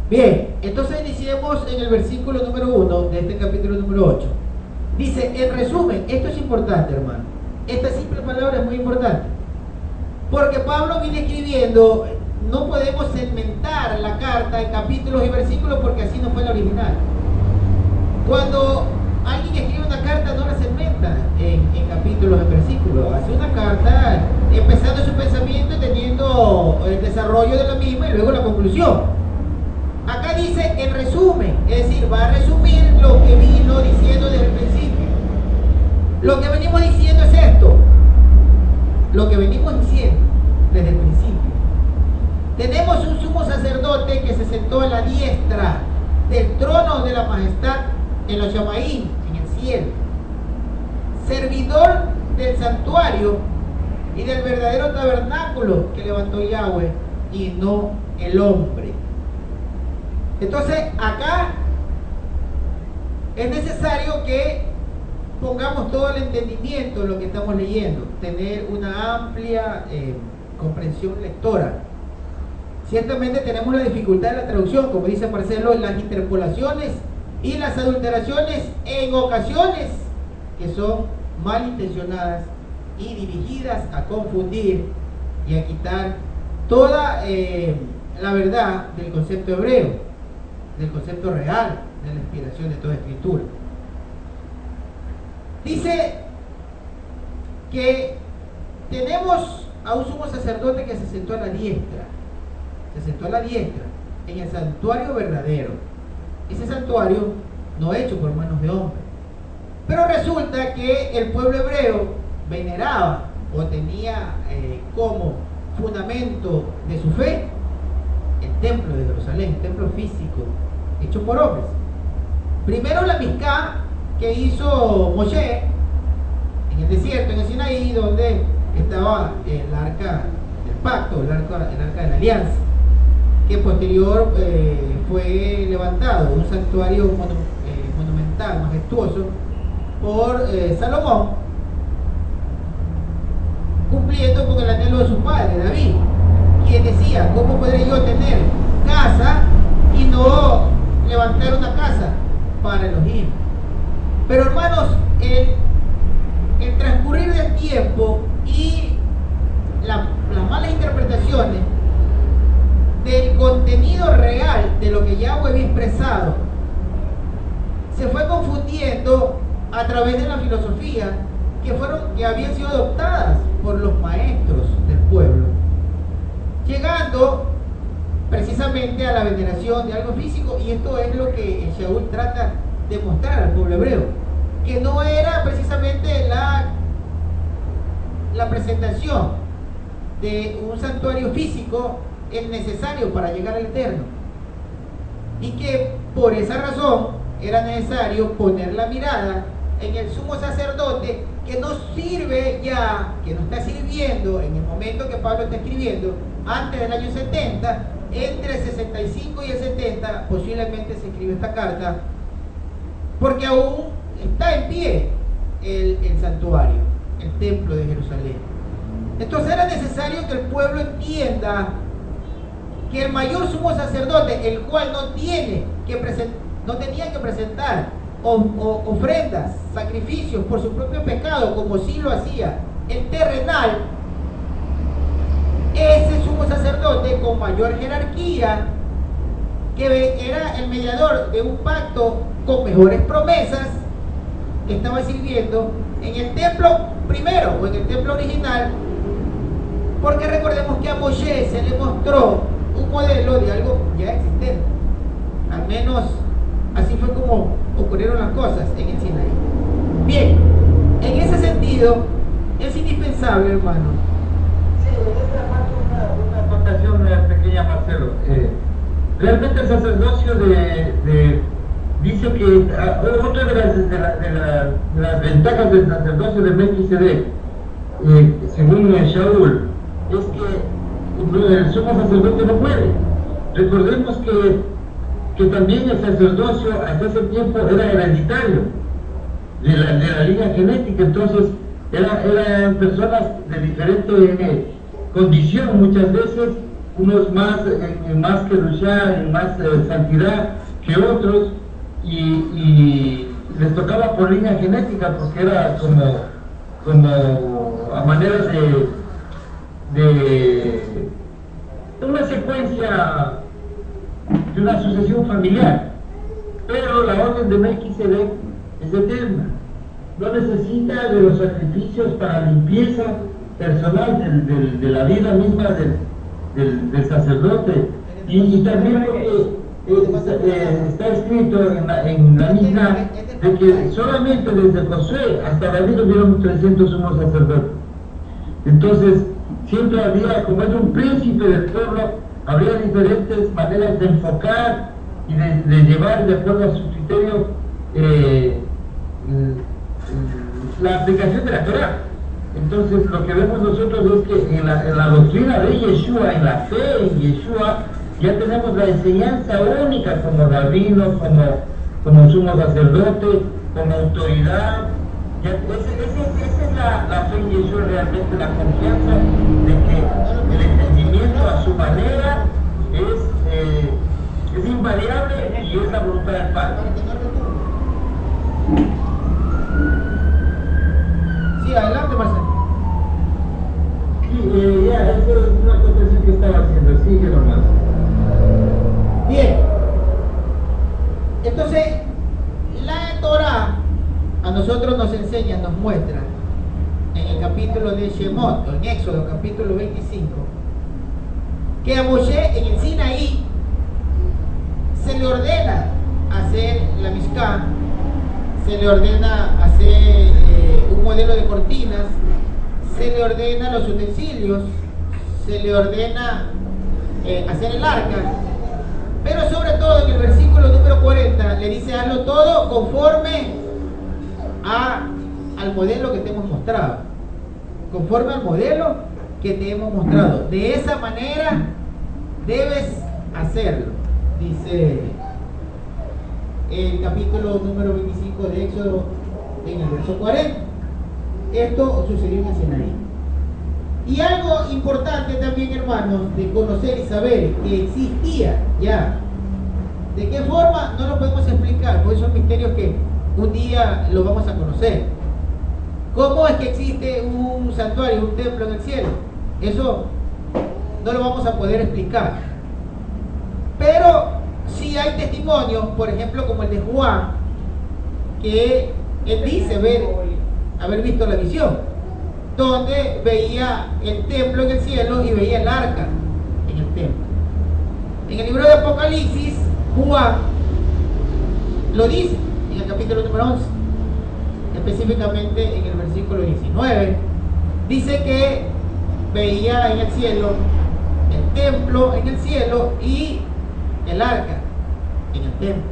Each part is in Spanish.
Bien, entonces iniciemos en el versículo número 1 de este capítulo número 8. Dice, en resumen, esto es importante, hermano. Esta simple palabra es muy importante. Porque Pablo viene escribiendo, no podemos segmentar la carta en capítulos y versículos porque así no fue la original. Cuando alguien escribe una carta no la segmenta en capítulos y versículos. Hace una carta empezando su pensamiento y teniendo el desarrollo de la misma y luego la conclusión. Acá dice en resumen, es decir, va a resumir lo que vino diciendo desde el principio. Lo que venimos diciendo es esto. Lo que venimos diciendo desde el principio. Tenemos un sumo sacerdote que se sentó a la diestra del trono de la majestad en los Shamaín, en el cielo. Servidor del santuario y del verdadero tabernáculo que levantó Yahweh y no el hombre. Entonces acá es necesario que pongamos todo el entendimiento en lo que estamos leyendo, tener una amplia comprensión lectora. Ciertamente tenemos la dificultad de la traducción, como dice Marcelo, las interpolaciones y las adulteraciones en ocasiones que son malintencionadas y dirigidas a confundir y a quitar toda la verdad del concepto hebreo, del concepto real de la inspiración de toda escritura. Dice que tenemos a un sumo sacerdote que se sentó a la diestra, en el santuario verdadero. Ese santuario no hecho por manos de hombre. Pero resulta que el pueblo hebreo veneraba o tenía como fundamento de su fe el templo de Jerusalén, el templo físico hecho por hombres. Primero la Mizcá que hizo Moshe en el desierto, en el Sinaí, donde estaba el arca del pacto, el arca de la alianza, que posterior fue levantado, un santuario monumental, majestuoso, por Salomón, cumpliendo con el anhelo de su padre, David, quien decía, ¿cómo podré yo tener casa y no levantar una casa para Elohim? Pero hermanos, el transcurrir del tiempo y las malas interpretaciones del contenido real de lo que Yahweh había expresado se fue confundiendo a través de la filosofía que habían sido adoptadas por los maestros del pueblo, llegando precisamente a la veneración de algo físico. Y esto es lo que Shaul trata de mostrar al pueblo hebreo, que no era precisamente la presentación de un santuario físico el necesario para llegar al Eterno, y que por esa razón era necesario poner la mirada en el sumo sacerdote, que no sirve ya, que no está sirviendo en el momento que Pablo está escribiendo, antes del año 70, entre el 65 y el 70 posiblemente se escribe esta carta, porque aún está en pie el santuario, el templo de Jerusalén. Entonces era necesario que el pueblo entienda que el mayor sumo sacerdote, el cual no tenía que presentar ofrendas, sacrificios por su propio pecado, como sí lo hacía el terrenal, ese sumo sacerdote con mayor jerarquía, que era el mediador de un pacto con mejores promesas, estaba sirviendo en el templo primero o en el templo original, porque recordemos que a Moshe se le mostró un modelo de algo ya existente. Al menos así fue como ocurrieron las cosas en el Sinaí. Bien, en ese sentido es indispensable, hermano. Sí, en esta parte una acotación pequeña, Marcelo. Realmente el sacerdocio dice que otra de las ventajas del sacerdocio de Melquisedec, según Shaul, es que el sumo sacerdote no puede. Recordemos que también el sacerdocio hasta ese tiempo era hereditario de la línea genética. Entonces eran personas de diferente condición muchas veces, unos más, en más Kedushá, en más santidad que otros, y les tocaba por línea genética, porque era como a manera de una secuencia de una sucesión familiar. Pero la orden de Melquisedec es eterna, no necesita de los sacrificios para limpieza personal de la vida misma del sacerdote, y también porque está escrito en la misma de que solamente desde Josué hasta David hubieron 300 sumos sacerdotes. Entonces siempre había, como es un príncipe del pueblo, habría diferentes maneras de enfocar y de llevar de acuerdo a su criterio la aplicación de la Torah. Entonces lo que vemos nosotros es que en la doctrina de Yeshua, en la fe en Yeshua, ya tenemos la enseñanza única como rabino, como sumo sacerdote, como autoridad. Esa es la fe en Yeshua, realmente la confianza de que el entendimiento a su manera es invariable y es la voluntad del Padre. Sí, adelante, Marcelo. Sí, ya, eso es una acotación que estaba haciendo, sigue nomás. Bien, entonces la Torah a nosotros nos enseña, nos muestra en el capítulo de Shemot, en Éxodo capítulo 25, que a Moshe en el Sinaí se le ordena hacer la Mishkan, se le ordena hacer un modelo de cortinas, se le ordena los utensilios, se le ordena hacer el arca, pero sobre todo en el versículo número 40 le dice: hazlo todo conforme al modelo que te hemos mostrado, conforme al modelo que te hemos mostrado, de esa manera debes hacerlo, dice el capítulo número 25 de Éxodo en el verso 40. Esto sucedió en el Sinaí. Y algo importante también, hermanos, de conocer y saber que existía ya. ¿De qué forma? No lo podemos explicar, porque son misterios que un día lo vamos a conocer. ¿Cómo es que existe un santuario, un templo en el cielo? Eso no lo vamos a poder explicar. Pero sí hay testimonios, por ejemplo, como el de Juan, que él dice haber visto la visión, donde veía el templo en el cielo y veía el arca en el templo. En el libro de Apocalipsis, Juan lo dice en el capítulo número 11, específicamente en el versículo 19, dice que veía en el cielo el templo en el cielo y el arca en el templo.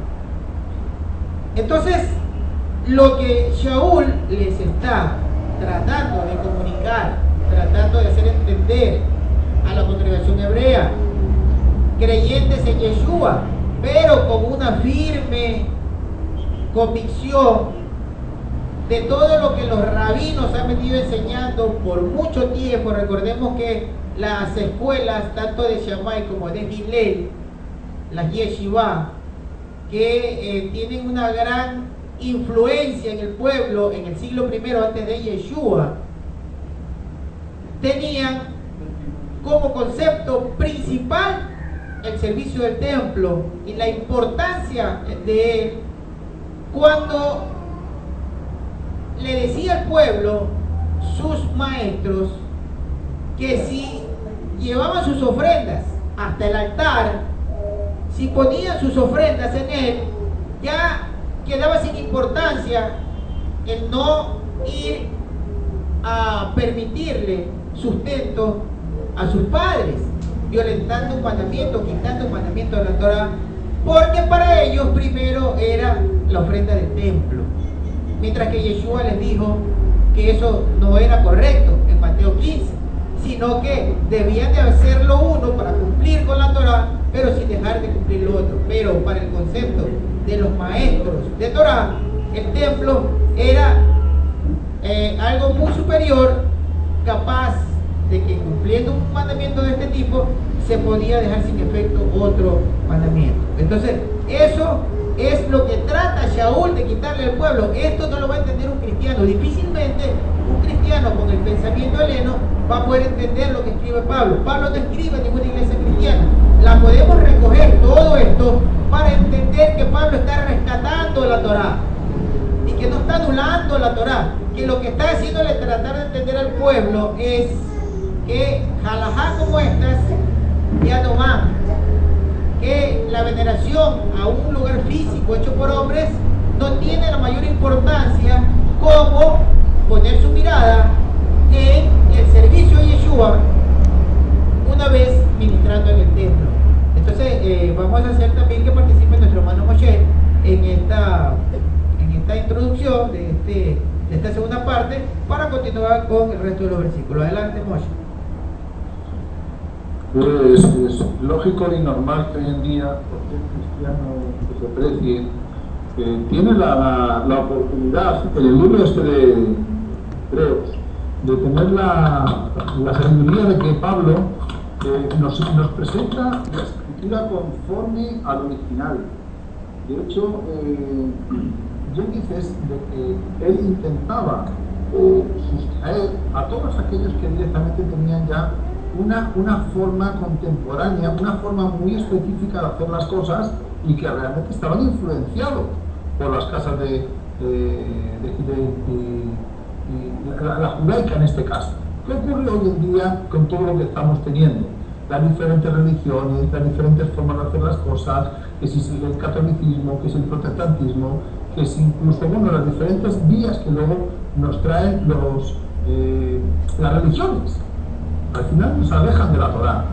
Entonces, lo que Shaul les está tratando de comunicar, tratando de hacer entender a la congregación hebrea, creyentes en Yeshua, pero con una firme convicción de todo lo que los rabinos han venido enseñando por mucho tiempo. Recordemos que las escuelas, tanto de Shammai como de Hillel, las Yeshiva, que tienen una gran influencia en el pueblo en el siglo I antes de Yeshua, tenían como concepto principal el servicio del templo y la importancia de él, cuando le decía al pueblo, sus maestros, que si llevaban sus ofrendas hasta el altar, si ponían sus ofrendas en él, ya quedaba sin importancia el no ir a permitirle sustento a sus padres, violentando un mandamiento, quitando un mandamiento de la Torah, porque para ellos primero era la ofrenda del templo, mientras que Yeshua les dijo que eso no era correcto en Mateo 15, sino que debían de hacerlo uno para cumplir con la Torah, pero sin dejar de cumplir lo otro. Pero para el concepto de los maestros de Torah, el templo era algo muy superior, capaz de que cumpliendo un mandamiento de este tipo se podía dejar sin efecto otro mandamiento. Entonces, eso es lo que trata Shaul de quitarle al pueblo. Esto no lo va a entender un cristiano. Difícilmente un cristiano con el pensamiento heleno va a poder entender lo que escribe Pablo. Pablo no escribe en ninguna iglesia cristiana. La podemos recoger todo esto para entender que Pablo está rescatando la Torá y que no está anulando la Torá, que lo que está haciéndole tratar de entender al pueblo es que halajá como estas ya no van, que la veneración a un lugar físico hecho por hombres no tiene la mayor importancia como poner su mirada en el servicio de Yeshua una vez ministrando en el templo. Entonces vamos a hacer también que participe nuestro hermano Moshe en esta introducción de esta segunda parte para continuar con el resto de los versículos. Adelante, Moshe. Pues es lógico y normal que hoy en día cualquier cristiano que se precie tiene la oportunidad en el libro este de Hebreos de tener la sabiduría de que Pablo nos presenta la escritura conforme al original. De hecho, bien dices de que él intentaba sustraer a todos aquellos que directamente tenían ya una forma contemporánea, una forma muy específica de hacer las cosas y que realmente estaban influenciados por las casas de la judaica en este caso. ¿Qué ocurre hoy en día con todo lo que estamos teniendo? Las diferentes religiones, las diferentes formas de hacer las cosas, que si es el catolicismo, que es el protestantismo, que es incluso, bueno, las diferentes vías que luego nos traen las religiones. Al final nos alejan de la Torá,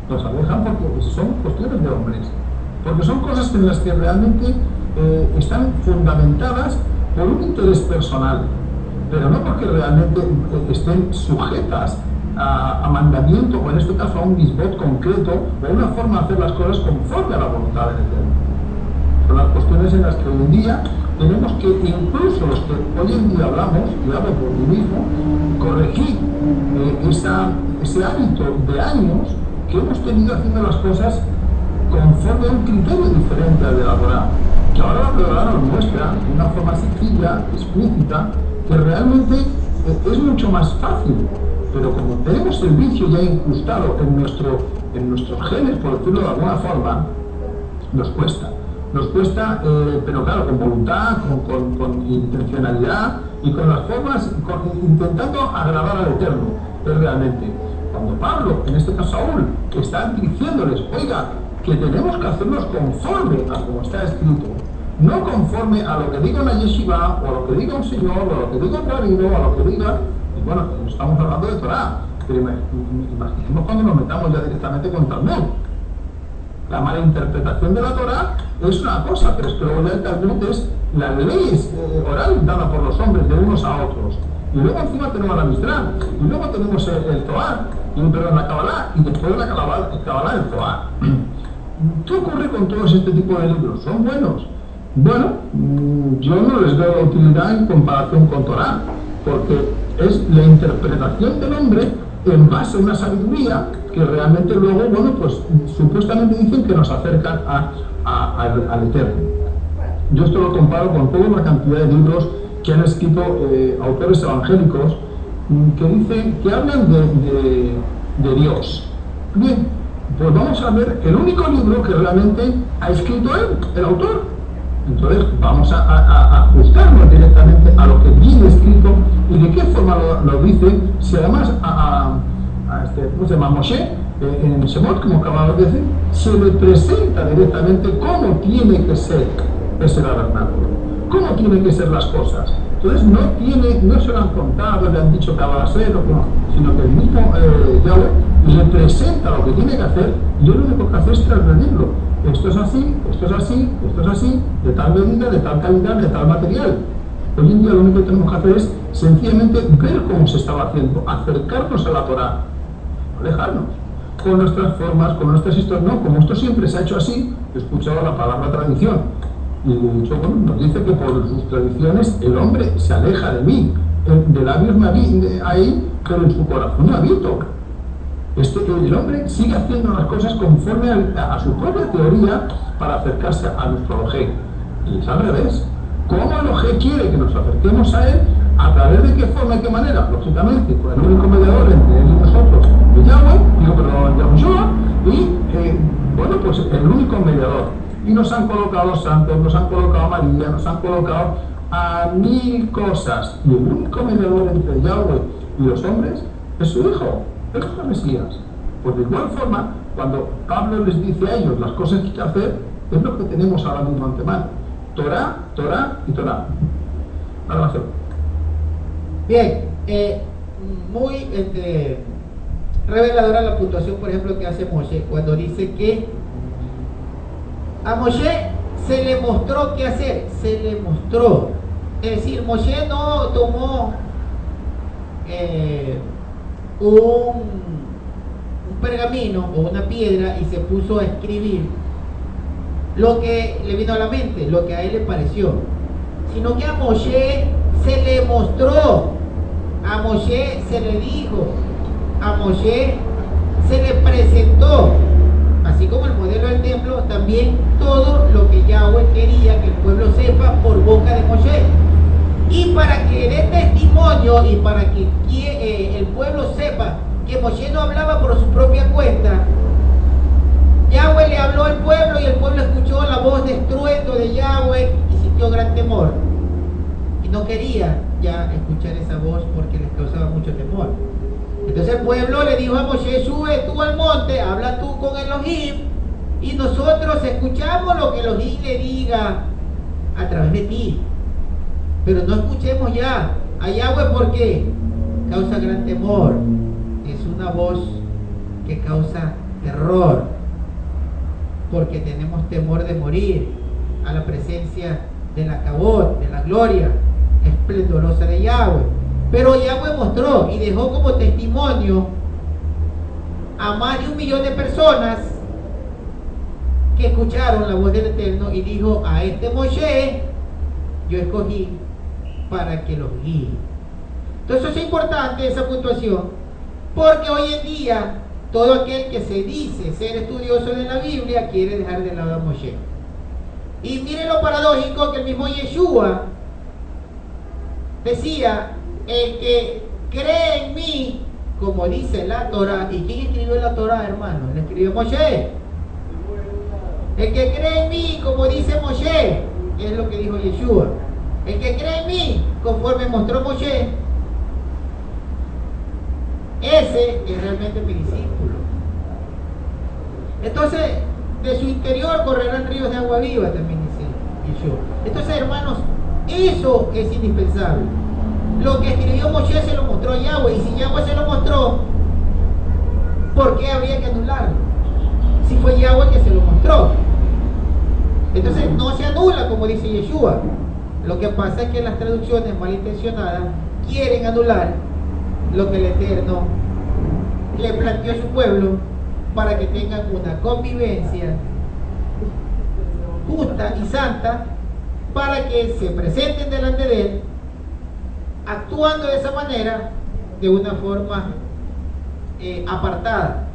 nos alejan porque son cuestiones de hombres, porque son cosas en las que realmente están fundamentadas por un interés personal, pero no porque realmente estén sujetas a mandamiento, o en este caso a un misbot concreto, o a una forma de hacer las cosas conforme a la voluntad del Eterno. Son las cuestiones en las que hoy en día tenemos que, incluso los que hoy en día hablamos, y hablo por mí mismo, corregir ese hábito de años que hemos tenido haciendo las cosas conforme a un criterio diferente al de la Torá, que ahora la Torá nos muestra de una forma sencilla, explícita, que realmente es mucho más fácil, pero como tenemos el vicio ya incrustado en nuestros genes, por decirlo de alguna forma, nos cuesta, pero claro, con voluntad, con intencionalidad y con las formas, intentando agradar al Eterno. Pero realmente, cuando Pablo, en este caso Saúl, está diciéndoles, oiga, que tenemos que hacernos conforme a como está escrito, no conforme a lo que diga una yeshiva, o a lo que diga un señor, o a lo que diga un rabino, o a lo que diga, y bueno, estamos hablando de Torá, pero imaginemos cuando nos metamos ya directamente con Talmud. La mala interpretación de la Torá es una cosa, pero es que luego ya el Talmud es la ley oral dada por los hombres de unos a otros. Y luego encima tenemos la Mishnah, y luego tenemos el Zohar, pero la Kabbalah, y después de la Kabbalah el Zohar. ¿Qué ocurre con todos este tipo de libros? ¿Son buenos? Bueno, yo no les veo utilidad en comparación con Torá, porque es la interpretación del hombre en base a una sabiduría que realmente luego, bueno, pues supuestamente dicen que nos acercan al Eterno. Yo esto lo comparo con toda una cantidad de libros que han escrito autores evangélicos que hablan de Dios. Bien, pues vamos a ver el único libro que realmente ha escrito él, el autor. Entonces vamos a ajustarnos directamente a lo que viene escrito y de qué forma lo dice. Si además ¿cómo se llama? Moshe, en Shemot, como acabamos de decir, se le presenta directamente cómo tiene que ser ese tabernáculo, cómo tienen que ser las cosas. Entonces no se lo han contado, le han dicho que va a ser, sino que el mismo Yahweh le presenta lo que tiene que hacer y yo lo único que hace es transgredirlo. Esto es así, esto es así, esto es así, de tal medida, de tal calidad, de tal material. Hoy en día lo único que tenemos que hacer es sencillamente ver cómo se estaba haciendo, acercarnos a la Torá, alejarnos con nuestras formas, con nuestras historias. No, como esto siempre se ha hecho así, he escuchado la palabra tradición. Y de hecho, bueno, nos dice que por sus tradiciones el hombre se aleja de mí. De labios me ahí, pero en su corazón no habito. El hombre sigue haciendo las cosas conforme a su propia teoría para acercarse a nuestro Elohei. Y es al revés. ¿Cómo Elohei quiere que nos acerquemos a él? ¿A través de qué forma y qué manera? Lógicamente, con el único mediador entre él y nosotros, el Yahushua, y bueno, pues el único mediador. Y nos han colocado santos, nos han colocado a María, nos han colocado a 1000 cosas. Y el único mediador entre Yahweh y los hombres es su Hijo, el Hijo Mesías. Pues de igual forma, cuando Pablo les dice a ellos las cosas que hay que hacer, es lo que tenemos ahora mismo ante mano. Torah, Torah y Torah. Nada más. Bien, muy reveladora la puntuación, por ejemplo, que hace Moshe cuando dice que a Moshe se le mostró qué hacer, se le mostró. Es decir, Moshe no tomó un pergamino o una piedra y se puso a escribir lo que le vino a la mente, lo que a él le pareció, sino que a Moshe se le mostró, a Moshe se le dijo, a Moshe se le presentó, así como el modelo del templo, también todo lo que Yahweh quería que el pueblo sepa por boca de Moshe. Y para que dé testimonio y para que el pueblo sepa que Moshe no hablaba por su propia cuenta, Yahweh le habló al pueblo y el pueblo escuchó la voz de estruendo de Yahweh y sintió gran temor. Y no quería ya escuchar esa voz porque les causaba mucho temor. Entonces el pueblo le dijo a Moshe: sube tú al monte, habla tú con Elohim y nosotros escuchamos lo que Elohim le diga a través de ti. Pero no escuchemos ya a Yahweh porque causa gran temor. Es una voz que causa terror, porque tenemos temor de morir a la presencia de la Kabod, de la gloria esplendorosa de Yahweh. Pero Yahweh mostró y dejó como testimonio a más de 1 millón de personas que escucharon la voz del Eterno y dijo: a este Moshe yo escogí para que los guíe. Entonces es importante esa puntuación, porque hoy en día todo aquel que se dice ser estudioso de la Biblia quiere dejar de lado a Moshe. Y miren lo paradójico, que el mismo Yeshua decía: el que cree en mí, como dice la Torah. ¿Y quién escribió la Torah, hermano? La escribió Moshe. El que cree en mí, como dice Moshe, es lo que dijo Yeshua. El que cree en mí, conforme mostró Moshe, ese es realmente mi discípulo. Entonces, de su interior correrán ríos de agua viva, también dice Yeshua. Entonces, hermanos, eso es indispensable. Lo que escribió Moshe se lo mostró Yahweh, y si Yahweh se lo mostró, ¿por qué habría que anularlo? Si fue Yahweh que se lo mostró. Entonces no se anula, como dice Yeshua. Lo que pasa es que las traducciones malintencionadas quieren anular lo que el Eterno le planteó a su pueblo para que tengan una convivencia justa y santa, para que se presenten delante de él actuando de esa manera, de una forma apartada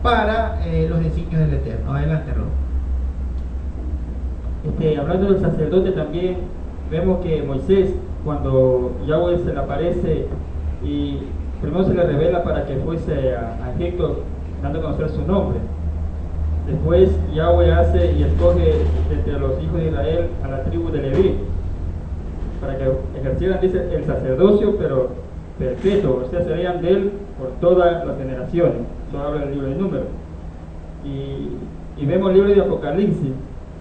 para los designios del Eterno. Adelante, Rob. Hablando del sacerdote, también vemos que Moisés, cuando Yahweh se le aparece y primero se le revela para que fuese a Egipto, dando a conocer su nombre. Después Yahweh hace y escoge entre los hijos de Israel a la tribu de Leví para que ejercieran, dice, el sacerdocio, pero perpetuo, o sea, serían de él por todas las generaciones. Eso habla el libro de Números. Y vemos el libro de Apocalipsis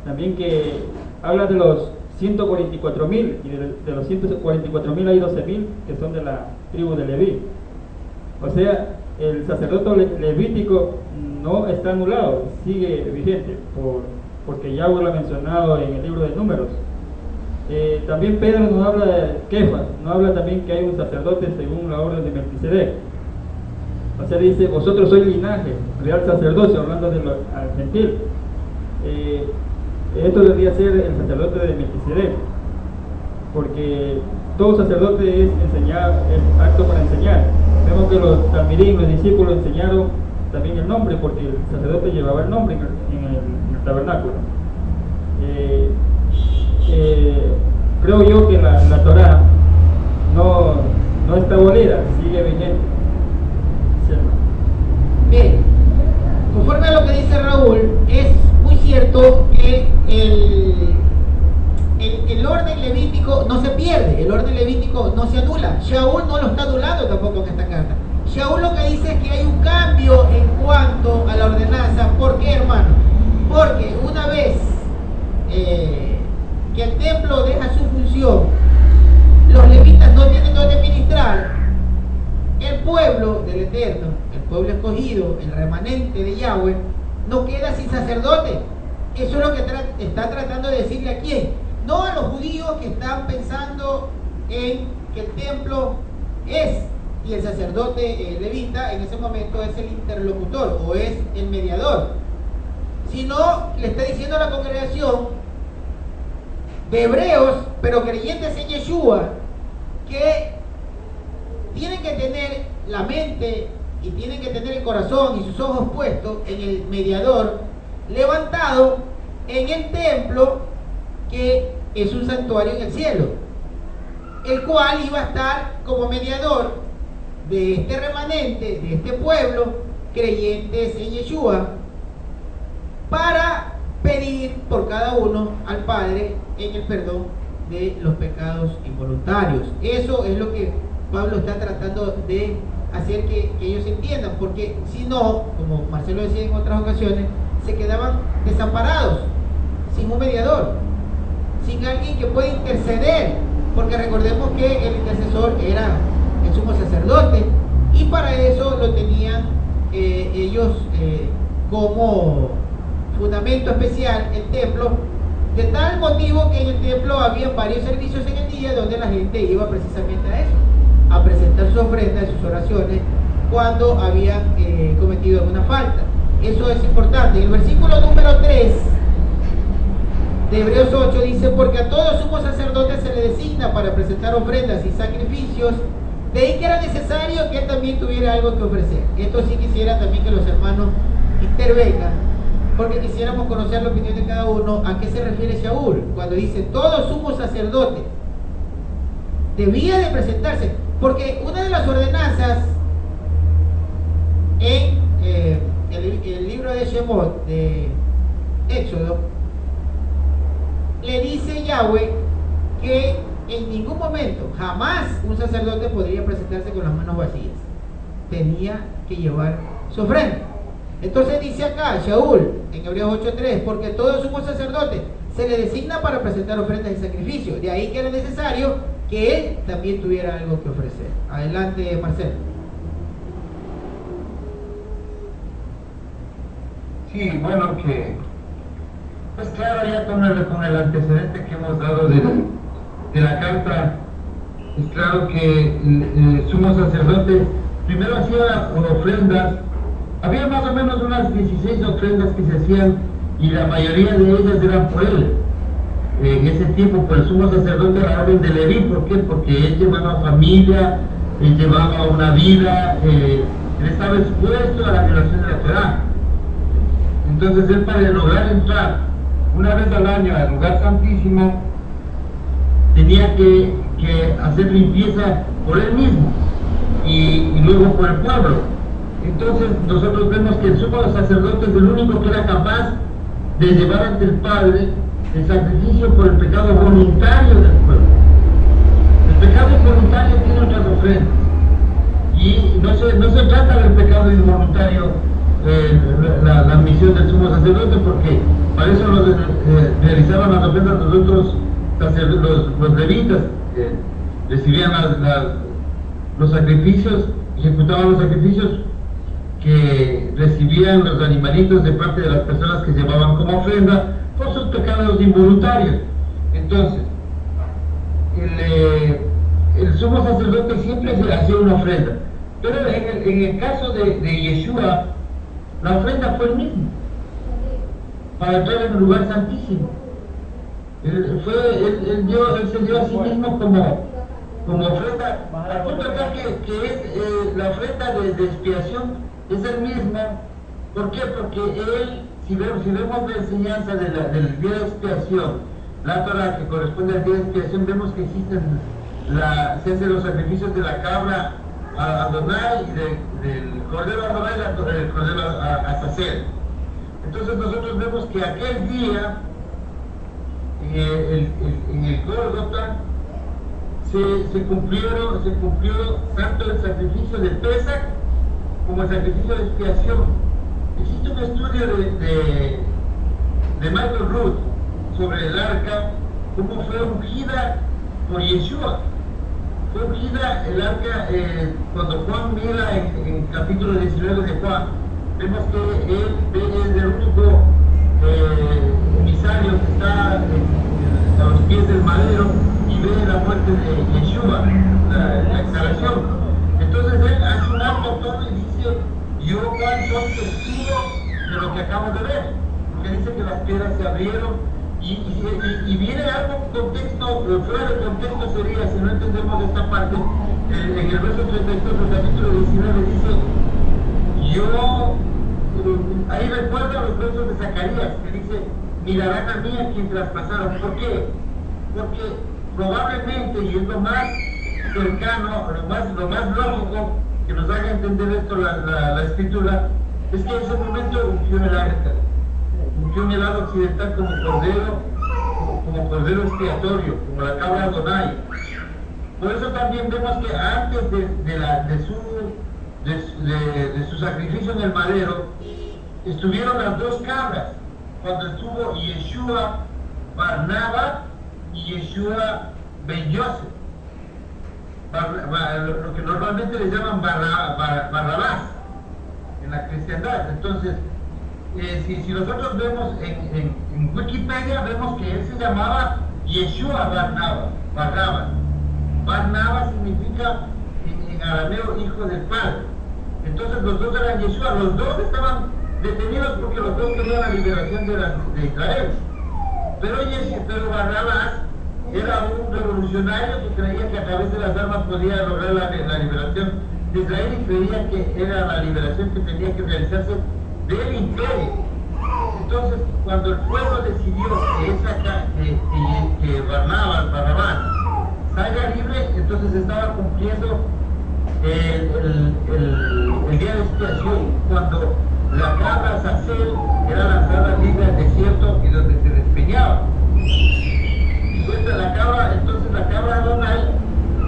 también, que habla de los 144.000, y de los 144.000 hay 12.000 que son de la tribu de Leví. O sea, el sacerdote levítico no está anulado, sigue vigente, porque Yahweh lo ha mencionado en el libro de Números. También Pedro nos habla de Kefas, nos habla también que hay un sacerdote según la orden de Melquisedec. O sea, dice: vosotros sois linaje, real sacerdocio, hablando al gentil. Esto debería ser el sacerdote de Melquisedec, porque todo sacerdote es enseñar, es apto para enseñar. Vemos que los talmidim, los discípulos, enseñaron también el nombre, porque el sacerdote llevaba el nombre en el tabernáculo. Creo yo que la Torá no está abolida, sigue vigente. Sí, hermano. Bien, conforme a lo que dice Raúl, es muy cierto que el orden levítico no se pierde, el orden levítico no se anula. Shaul no lo está anulando tampoco en esta carta. Shaul lo que dice es que hay un cambio en cuanto a la ordenanza. ¿Por qué, hermano? Porque una vez que el templo deja su función, los levitas no tienen donde ministrar, el pueblo del Eterno, el pueblo escogido, el remanente de Yahweh, no queda sin sacerdote. Eso es lo que está tratando de decirle a quién. No a los judíos que están pensando en que el templo es, y el sacerdote levita en ese momento es el interlocutor o es el mediador, sino le está diciendo a la congregación de hebreos, pero creyentes en Yeshua, que tienen que tener la mente y tienen que tener el corazón y sus ojos puestos en el mediador levantado en el templo, que es un santuario en el cielo, el cual iba a estar como mediador de este remanente, de este pueblo, creyentes en Yeshua, para pedir por cada uno al Padre en el perdón de los pecados involuntarios. Eso es lo que Pablo está tratando de hacer que ellos entiendan, porque si no, como Marcelo decía en otras ocasiones, se quedaban desamparados, sin un mediador, sin alguien que pueda interceder, porque recordemos que el intercesor era el sumo sacerdote, y para eso lo tenían ellos como fundamento especial el templo, de tal motivo que en el templo había varios servicios en el día donde la gente iba precisamente a eso, a presentar sus ofrendas, sus oraciones, cuando habían cometido alguna falta. Eso es importante. En el versículo número 3 de Hebreos 8 dice: porque a todo sumo sacerdote se le designa para presentar ofrendas y sacrificios, de ahí que era necesario que él también tuviera algo que ofrecer. Esto sí quisiera también que los hermanos intervengan, porque quisiéramos conocer la opinión de cada uno. ¿A qué se refiere Shaul cuando dice todo sumo sacerdote debía de presentarse? Porque una de las ordenanzas en el libro de Shemot, de Éxodo, le dice Yahweh que en ningún momento, jamás, un sacerdote podría presentarse con las manos vacías. Tenía que llevar su ofrenda. Entonces dice acá Shaul en Hebreos 8:3: porque todo sumo sacerdote se le designa para presentar ofrendas y sacrificios. De ahí que era necesario que él también tuviera algo que ofrecer. Adelante, Marcelo. Sí, bueno, que pues claro, ya con el antecedente que hemos dado de la carta, es claro que el sumo sacerdote primero hacía ofrendas. Había más o menos unas 16 ofrendas que se hacían, y la mayoría de ellas eran por él. En ese tiempo, por el sumo sacerdote, la orden de Leví. ¿Por qué? Porque él llevaba familia, él llevaba una vida, él estaba expuesto a la violación de la Torá. Entonces él, para lograr entrar una vez al año al lugar santísimo, tenía que hacer limpieza por él mismo y luego por el pueblo. Entonces nosotros vemos que el sumo sacerdote es el único que era capaz de llevar ante el Padre el sacrificio por el pecado voluntario del pueblo. El pecado involuntario tiene otras ofrendas, y no se trata del pecado involuntario la misión del sumo sacerdote, porque para eso realizaban las ofrendas los otros sacerdotes, los levitas, recibían los sacrificios, ejecutaban los sacrificios que recibían los animalitos de parte de las personas que llevaban como ofrenda por sus pecados involuntarios. Entonces, el sumo sacerdote siempre se hacía una ofrenda, pero en el caso de Yeshua, la ofrenda fue el mismo, para entrar en el lugar santísimo. Él se dio a sí mismo como ofrenda. Hay que recordar que es la ofrenda de expiación es el mismo. ¿Por qué? Porque él, si vemos la enseñanza del día de expiación, la Torah que corresponde al día de expiación, vemos que se hacen los sacrificios de la cabra a Adonai y del cordero a Adonai y del cordero a Sacer. Entonces nosotros vemos que aquel día en el Gólgota se cumplió tanto el sacrificio de Pesach como el sacrificio de expiación. Existe un estudio de Michael Root sobre el arca, cómo fue ungida por Yeshua. Fue ungida el arca cuando Juan mira en capítulo 19 de Juan, vemos que él es el único emisario que está a los pies del madero y ve la muerte de Yeshua, la exhalación. Entonces él hace un acto todo y dice: yo, Juan, soy testigo de lo que acabo de ver, porque dice que las piedras se abrieron y viene algo contexto, fuera de contexto sería, si no entendemos esta parte, en el verso 32 del capítulo 19 dice: ahí recuerda los versos de Zacarías, que dice: mirarán a mí a quien traspasaron. ¿Por qué? Porque probablemente, y es lo más cercano, lo más lógico que nos haga entender esto la escritura, es que en ese momento ungió el arca, ungió en el lado occidental como cordero expiatorio, como la cabra Adonai. Por eso también vemos que antes de su sacrificio en el madero, estuvieron las dos cabras, cuando estuvo Yeshua Barnaba y Yeshua Ben Yosef, lo que normalmente le llaman Barrabás en la cristiandad. Entonces, si nosotros vemos en Wikipedia, vemos que él se llamaba Yeshua Barnaba. Barnaba significa en arameo hijo del padre. Entonces los dos eran Yeshua, los dos estaban detenidos porque los dos querían la liberación de Israel. Pero Barrabás era un revolucionario que creía que a través de las armas podía lograr la liberación de Israel y creía que era la liberación que tenía que realizarse del imperio. Entonces, cuando el pueblo decidió que Barrabás salga libre, entonces estaba cumpliendo el día de expiación, cuando la cabra Sacer era lanzada libre al desierto y donde se despeñaba. Entonces la cabra Adonai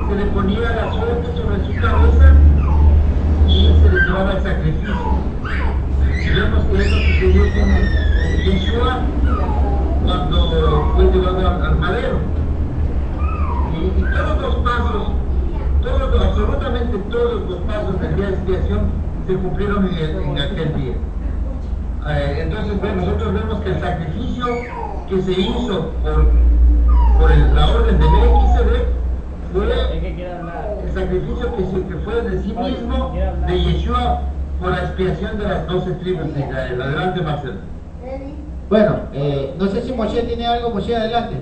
se le ponía la suerte sobre su cabeza y se le llevaba el sacrificio. Y vemos que eso sucedió con Yeshua cuando fue llevado al madero. Y todos los pasos, absolutamente todos los pasos del día de expiación se cumplieron en aquel día. Entonces nosotros vemos que el sacrificio que se hizo por la orden de Melquisedec fue el sacrificio que fue de sí mismo de Yeshua por la expiación de las 12 tribus de Israel. Adelante, Marcelo. Bueno, no sé si Moshe tiene algo. Moshe, adelante.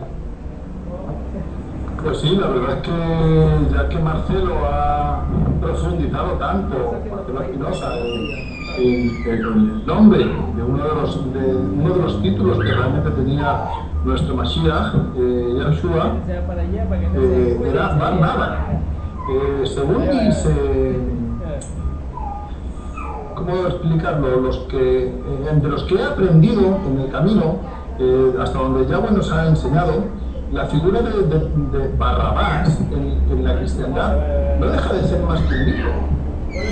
Pues sí, la verdad es que ya que Marcelo ha profundizado tanto, Marcelo Espinosa, en el nombre de uno de los títulos que realmente tenía nuestro Mashiach, Yeshua, era Barnaba. Según dice, ¿cómo explicarlo? Entre los que he aprendido en el camino, hasta donde Yahweh nos ha enseñado, la figura de Barrabás en la cristiandad no deja de ser más que un mito,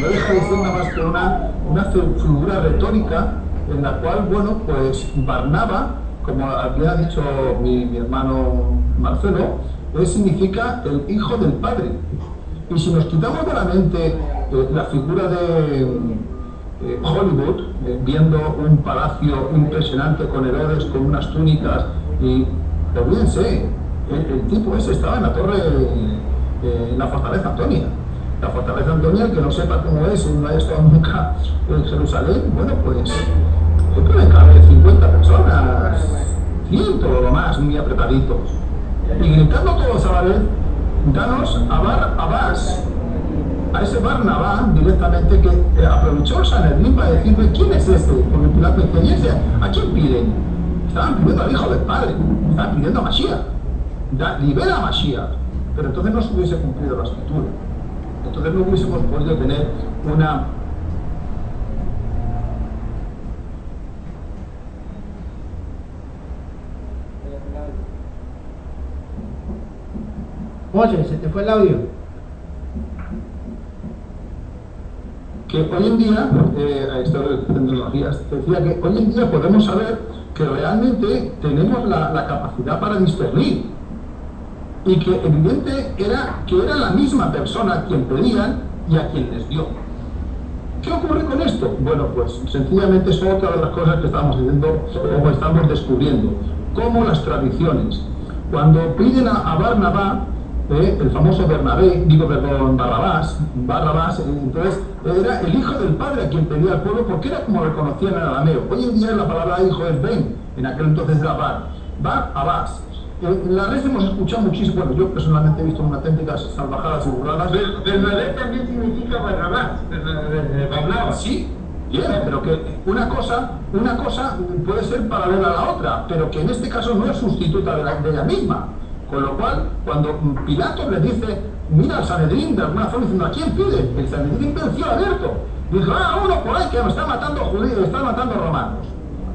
no deja de ser nada más que una figura retórica en la cual, bueno, pues Barnaba, como había dicho mi hermano Marcelo, significa el hijo del padre. Y si nos quitamos de la mente la figura de Hollywood, viendo un palacio impresionante con Herodes, con unas túnicas, y olvídense, el tipo ese estaba en la torre, en la fortaleza Antonia. La fortaleza Antonia, el que no sepa cómo es, no haya estado nunca en Jerusalén, bueno, pues pueden caber 50 personas, 100 o lo más, muy apretaditos. Y gritando todos a la vez: danos a Barrabás. a ese Barnabá directamente que aprovechó el Sanedrín para decirle quién es este, porque Pilato decía, ¿a quién piden? Estaban pidiendo al Hijo del Padre, estaban pidiendo a Mashiach, libera a Mashiach, pero entonces no se hubiese cumplido la escritura, entonces no hubiésemos podido tener una... Oye, se te fue el audio. Que hoy en día, esto de tecnologías, decía que hoy en día podemos saber que realmente tenemos la capacidad para discernir y que evidente era que era la misma persona a quien pedían y a quien les dio. ¿Qué ocurre con esto? Bueno, pues sencillamente es otra de las cosas que estamos diciendo o estamos descubriendo, como las tradiciones. Cuando piden a Barnabá, el famoso Barrabás, entonces era el hijo del padre a quien pedía al pueblo porque era como reconocían en arameo. Hoy en día la palabra hijo es Ben, en aquel entonces era Barrabás. En la red hemos escuchado muchísimo, bueno, yo personalmente he visto unas auténticas salvajadas y burradas. Bernabé también significa Barrabás, Barnabas. Sí, bien, pero que una cosa puede ser paralela a la otra, pero que en este caso no es sustituta de ella misma. Con lo cual, cuando Pilato le dice, mira al Sanedrín, de alguna forma diciendo, ¿a quién pide? El Sanedrín ve el cielo abierto. Dijo, uno por ahí que me está matando judíos, está matando romanos.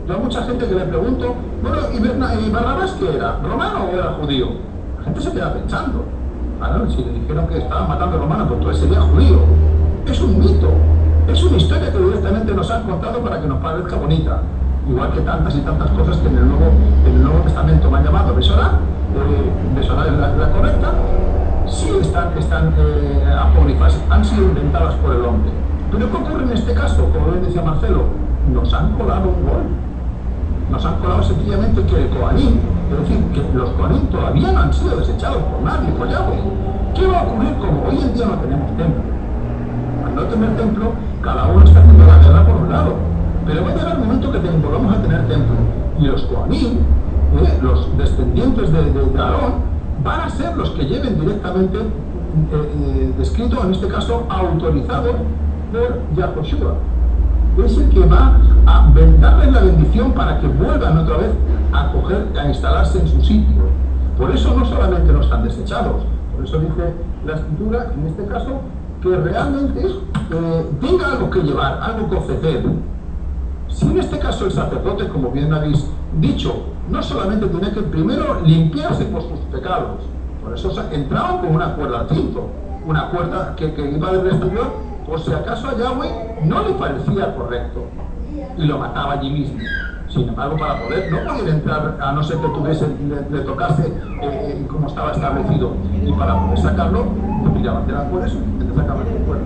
Yo a mucha gente que le pregunto, bueno, ¿y Barrabás qué era? ¿Romano o era judío? La gente se queda pensando. Claro, si le dijeron que estaba matando romanos, pues entonces sería judío. Es un mito. Es una historia que directamente nos han contado para que nos parezca bonita. Igual que tantas y tantas cosas que en el Nuevo Testamento me han llamado Besorá es la correcta, sí están apócrifas, han sido inventadas por el hombre. Pero ¿qué ocurre en este caso? Como bien decía Marcelo, nos han colado un gol. Nos han colado sencillamente que el Coanín, es decir, que los Coanín todavía no han sido desechados por nadie, por Yahweh. ¿Qué va a ocurrir como hoy en día no tenemos templo? Al no tener templo, cada uno está haciendo la guerra por un lado. Pero va a llegar el momento que volvamos a tener templo. Y los Coanín, los descendientes de Aarón, van a ser los que lleven directamente, descrito en este caso, autorizado por Yahoshua. Es el que va a darles la bendición para que vuelvan otra vez a instalarse en su sitio. Por eso no solamente no están desechados, por eso dice la escritura, en este caso, que realmente tenga algo que llevar, algo que ofrecer. Si en este caso el sacerdote, como bien habéis dicho, no solamente tenía que primero limpiarse por sus pecados, por eso entraban con una cuerda al cinto, una cuerda que iba del exterior, por si acaso a Yahweh no le parecía correcto y lo mataba allí mismo. Sin embargo, para poder, no podía entrar a no ser que le tocase como estaba establecido, y para poder sacarlo, lo miraban de la cuerda y te sacaban del cuerpo.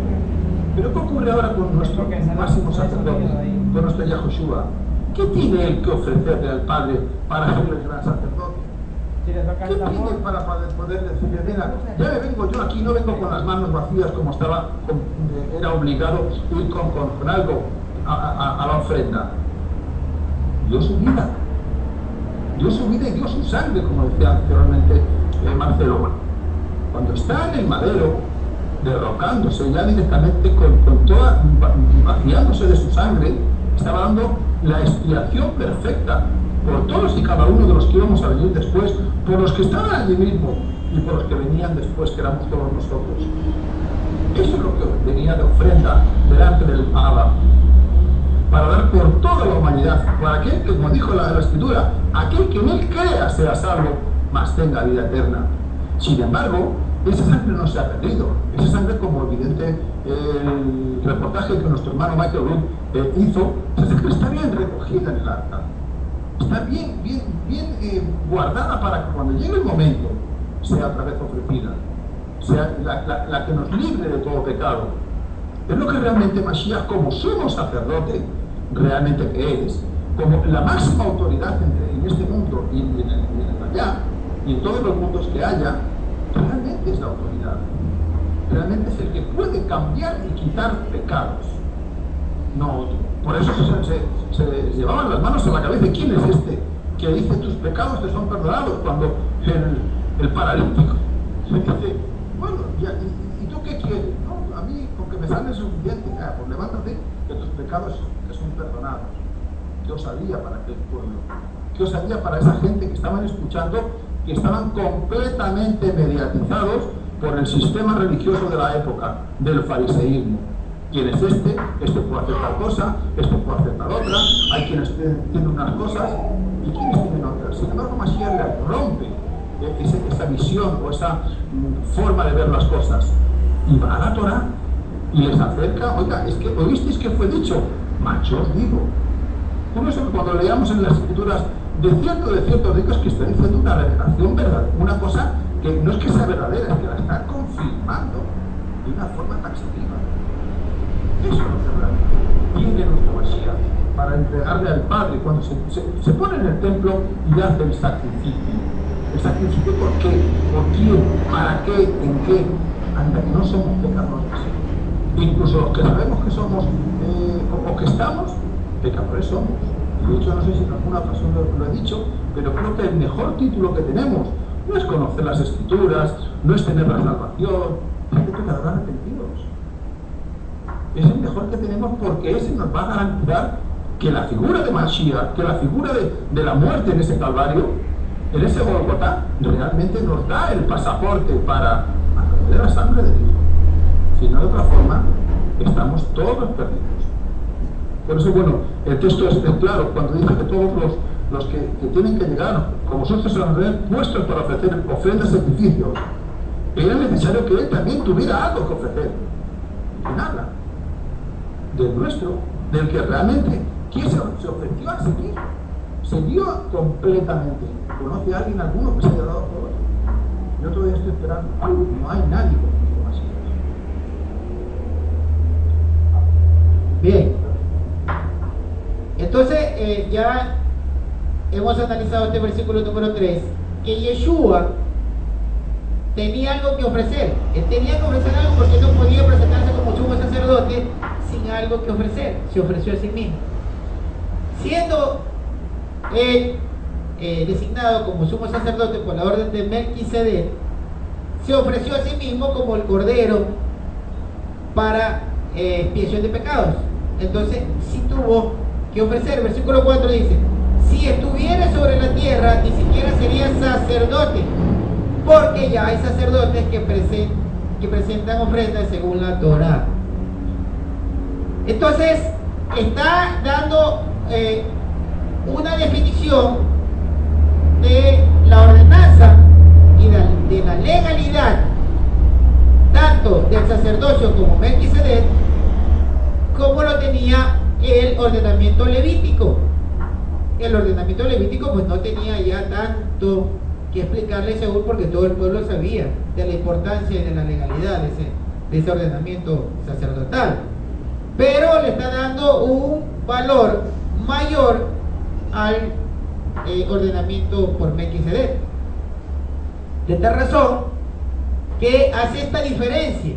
Pero ¿qué ocurre ahora con nuestro máximo sacerdote, con nuestro Yahoshua? ¿Qué tiene él que ofrecerle al Padre para hacerle el gran sacerdote? ¿Qué pide para poder decirle, venga, ya me vengo yo aquí, no vengo con las manos vacías como era obligado ir con algo a la ofrenda? Dio su vida y dio su sangre, como decía anteriormente Marcelo. Cuando está en el madero, derrocándose ya directamente con toda, vaciándose de su sangre, estaba dando la expiación perfecta por todos y cada uno de los que íbamos a venir después, por los que estaban allí mismo y por los que venían después, que éramos todos nosotros. Eso es lo que venía de ofrenda delante del Abba, para dar por toda la humanidad, para aquel que, como dijo la Escritura, aquel que en él crea sea salvo, mas tenga vida eterna. Sin embargo, esa sangre no se ha perdido. Esa sangre, como evidente el reportaje que nuestro hermano Michael Root hizo, esa sangre está bien recogida en el arca. Está bien guardada para que cuando llegue el momento sea otra vez ofrecida, sea la que nos libre de todo pecado. Es lo que realmente Mashiach, como sumo sacerdote, realmente que es, como la máxima autoridad en este mundo y en el allá, y en todos los mundos que haya, realmente es la autoridad. Realmente es el que puede cambiar y quitar pecados, no otro. Por eso se llevaban las manos a la cabeza. ¿Quién es este que dice tus pecados te son perdonados? Cuando el paralítico le dice, bueno, ¿y tú qué quieres? No, a mí me sangre es suficiente. Pues levántate, que tus pecados te son perdonados. ¿Qué os haría para aquel pueblo? ¿Qué os haría para esa gente que estaban escuchando, que estaban completamente mediatizados por el sistema religioso de la época, del fariseísmo? ¿Quién es este? Este puede hacer tal cosa, este puede hacer tal otra, hay quienes tienen unas cosas y quienes tienen otras. Sin embargo, Mashiach le rompe esa visión o esa forma de ver las cosas y va a la Torá y les acerca. Oiga, es que oísteis que fue dicho, macho os digo. Por eso que cuando leamos en las escrituras de cierto ricos que están diciendo una revelación verdadera, una cosa que no es que sea verdadera, es que la están confirmando de una forma taxativa. Eso es lo que realmente viene nuestro Mashiach para entregarle al Padre cuando se pone en el templo y hace el sacrificio. ¿El sacrificio por qué? ¿Por quién? ¿Para qué? ¿En qué? Anda, que no somos pecadores. Incluso los que sabemos que somos o que estamos, pecadores somos. De hecho, no sé si en alguna ocasión lo he dicho, pero creo que el mejor título que tenemos no es conocer las Escrituras, no es tener la salvación, es que pecadores arrepentidos. Es el mejor que tenemos porque ese nos va a garantizar que la figura de Mashiach, que la figura de la muerte en ese Calvario, en ese Golgotá, realmente nos da el pasaporte para acceder a la sangre de Dios. Si no, de otra forma, estamos todos perdidos. Por eso, bueno, el texto es claro cuando dice que todos los que tienen que llegar, como socios a la red, puestos para ofrecer ofrendas y sacrificios, era necesario que él también tuviera algo que ofrecer. Y nada. Del nuestro, del que realmente se ofreció a seguir. Se dio completamente. ¿Conoce a alguien alguno que se haya dado por otro? Yo todavía estoy esperando. No hay nadie como así. Bien. Entonces, ya hemos analizado este versículo número 3, que Yeshua tenía algo que ofrecer. Él tenía que ofrecer algo porque no podía presentarse como sumo sacerdote sin algo que ofrecer. Se ofreció a sí mismo. Siendo él designado como sumo sacerdote por la orden de Melquisedec, se ofreció a sí mismo como el cordero para expiación de pecados. Entonces, sí tuvo que ofrecer. Versículo 4 dice: si estuviera sobre la tierra, ni siquiera sería sacerdote, porque ya hay sacerdotes que presentan ofrendas según la Torá. Entonces, está dando una definición de la ordenanza y de la legalidad tanto del sacerdocio como Melquisedec, como lo tenía el ordenamiento levítico. El ordenamiento levítico pues no tenía ya tanto que explicarle según, porque todo el pueblo sabía de la importancia y de la legalidad de ese ordenamiento sacerdotal, pero le está dando un valor mayor al ordenamiento por Melquisedec. De tal razón que hace esta diferencia.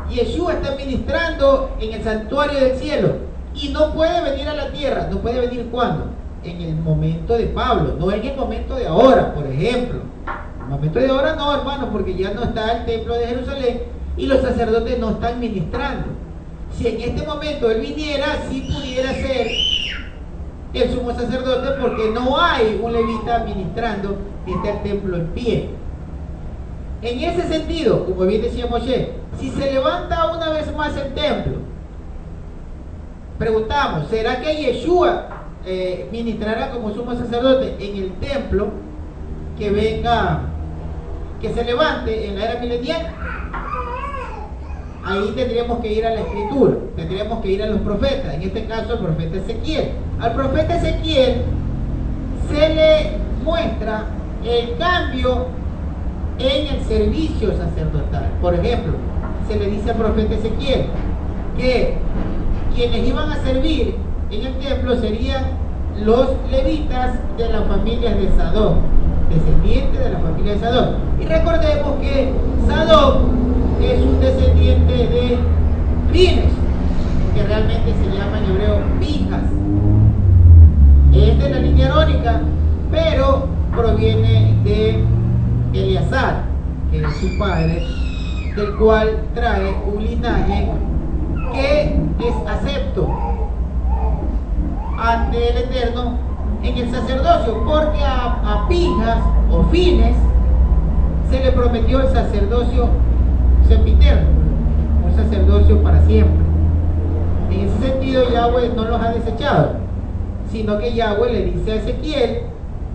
Yeshua está ministrando en el santuario del cielo y no puede venir a la tierra. ¿No puede venir cuándo? En el momento de Pablo, no en el momento de ahora, por ejemplo. En el momento de ahora no, hermano, porque ya no está el templo de Jerusalén y los sacerdotes no están ministrando. Si en este momento él viniera, sí pudiera ser el sumo sacerdote, porque no hay un levita ministrando y está el templo en pie. En ese sentido, como bien decía Moshe, si se levanta una vez más el templo, preguntamos, ¿será que Yeshua ministrará como sumo sacerdote en el templo que venga, que se levante en la era milenial? Ahí tendríamos que ir a la escritura, tendríamos que ir a los profetas, en este caso el profeta Ezequiel. Al profeta Ezequiel se le muestra el cambio en el servicio sacerdotal. Por ejemplo, se le dice al profeta Ezequiel que quienes iban a servir en el templo serían los levitas de las familias de Sadoc, descendientes de la familia de Sadoc. Y recordemos que Sadoc es un descendiente de Fines, que realmente se llama en hebreo Pinjas. Es de la línea arónica, pero proviene de Eleazar, que es su padre, del cual trae un linaje que es acepto ante el Eterno en el sacerdocio, porque a Pinjas o Fines se le prometió el sacerdocio sempiterno, un sacerdocio para siempre. En ese sentido, Yahweh no los ha desechado, sino que Yahweh le dice a Ezequiel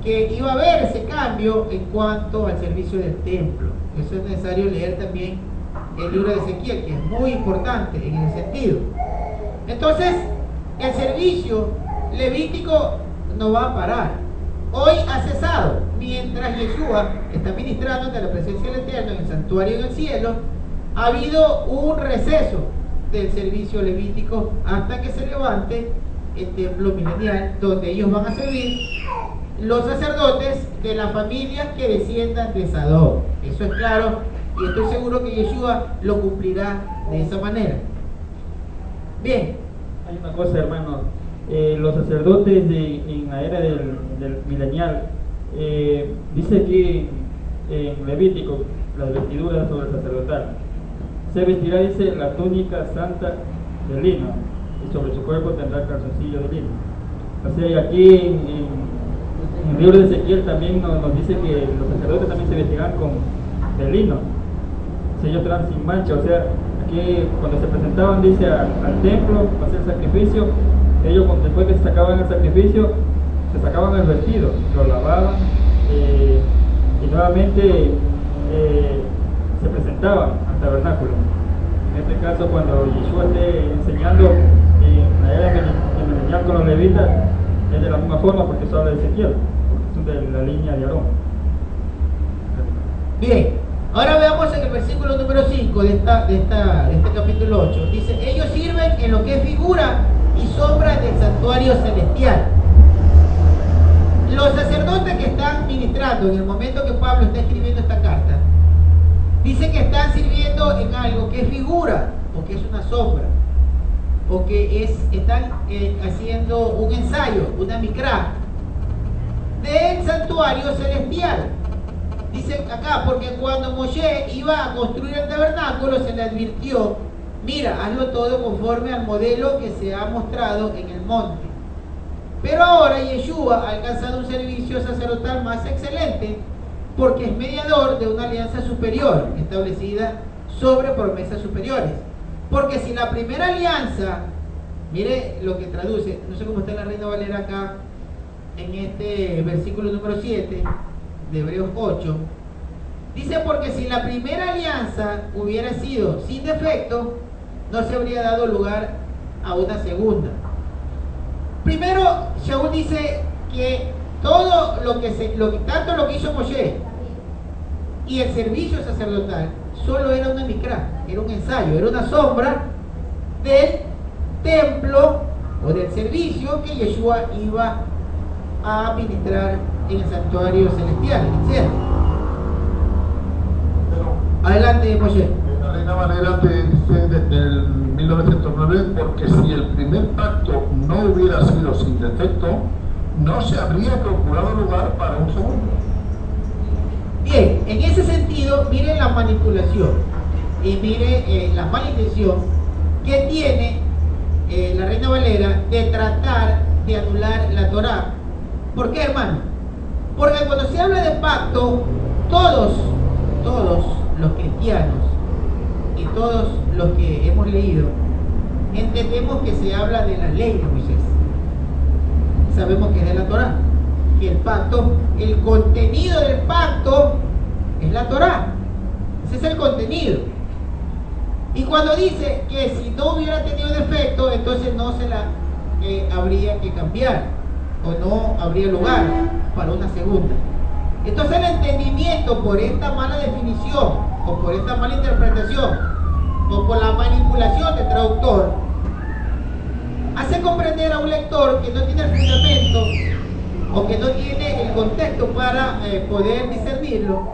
que iba a haber ese cambio en cuanto al servicio del templo. Eso es necesario leer también el libro de Ezequiel, que es muy importante en ese sentido. Entonces, el servicio levítico no va a parar. Hoy ha cesado, mientras Yeshua está ministrando ante la presencia del Eterno en el santuario en el cielo. Ha habido un receso del servicio levítico hasta que se levante el templo milenial, donde ellos van a servir los sacerdotes de las familias que desciendan de Sadoc. Eso es claro, y estoy seguro que Yeshua lo cumplirá de esa manera. Bien. Hay una cosa, hermano. Los sacerdotes en la era del milenial, dice aquí en Levítico, las vestiduras sobre el sacerdotal. Se vestirá, dice, la túnica santa de lino, y sobre su cuerpo tendrá calzoncillo de lino. O sea, y aquí en el libro de Ezequiel también nos dice que los sacerdotes también se vestirán de lino, sello serán sin mancha. O sea, aquí cuando se presentaban, dice, al templo para hacer sacrificio, ellos después que se sacaban el sacrificio, se sacaban el vestido, lo lavaban y nuevamente se presentaban al tabernáculo. En este caso, cuando Yeshua esté enseñando en la era milenial con los levitas, es de la misma forma, porque eso habla de Ezequiel, porque son de la línea de Aarón. Bien, ahora veamos en el versículo número 5 de este capítulo 8. Dice: ellos sirven en lo que es figura y sombra del santuario celestial. Los sacerdotes que están ministrando en el momento que Pablo está escribiendo esta carta, dice que están sirviendo en algo que es figura, o que es una sombra, o que están haciendo un ensayo, una micrá del santuario celestial. Dice acá, porque cuando Moshe iba a construir el tabernáculo, se le advirtió: mira, hazlo todo conforme al modelo que se ha mostrado en el monte. Pero ahora Yeshua ha alcanzado un servicio sacerdotal más excelente, porque es mediador de una alianza superior, establecida sobre promesas superiores. Porque si la primera alianza, mire lo que traduce, no sé cómo está la Reina Valera acá, en este versículo número 7 de Hebreos 8, dice: porque si la primera alianza hubiera sido sin defecto, no se habría dado lugar a una segunda. Primero, Shaul dice que todo tanto lo que hizo Moshe y el servicio sacerdotal solo era una micrá, era un ensayo, era una sombra del templo o del servicio que Yeshua iba a administrar en el santuario celestial, en el cielo. Adelante, Moshe. La Reina Valera te dice desde el 1909, porque si el primer pacto no hubiera sido sin defecto, no se habría procurado lugar para un segundo. Bien, en ese sentido, mire la manipulación y mire la mala intención que tiene la Reina Valera de tratar de anular la Torá. ¿Por qué, hermano? Porque cuando se habla de pacto, todos los cristianos y todos los que hemos leído entendemos que se habla de la ley de Moisés. Sabemos que es de la Torá, que el pacto, el contenido del pacto es la Torá. Ese es el contenido. Y cuando dice que si no hubiera tenido defecto, entonces no se la habría que cambiar, o no habría lugar para una segunda. Entonces el entendimiento por esta mala definición, o por esta mala interpretación, o por la manipulación del traductor, hace comprender a un lector que no tiene el fundamento o que no tiene el contexto para poder discernirlo,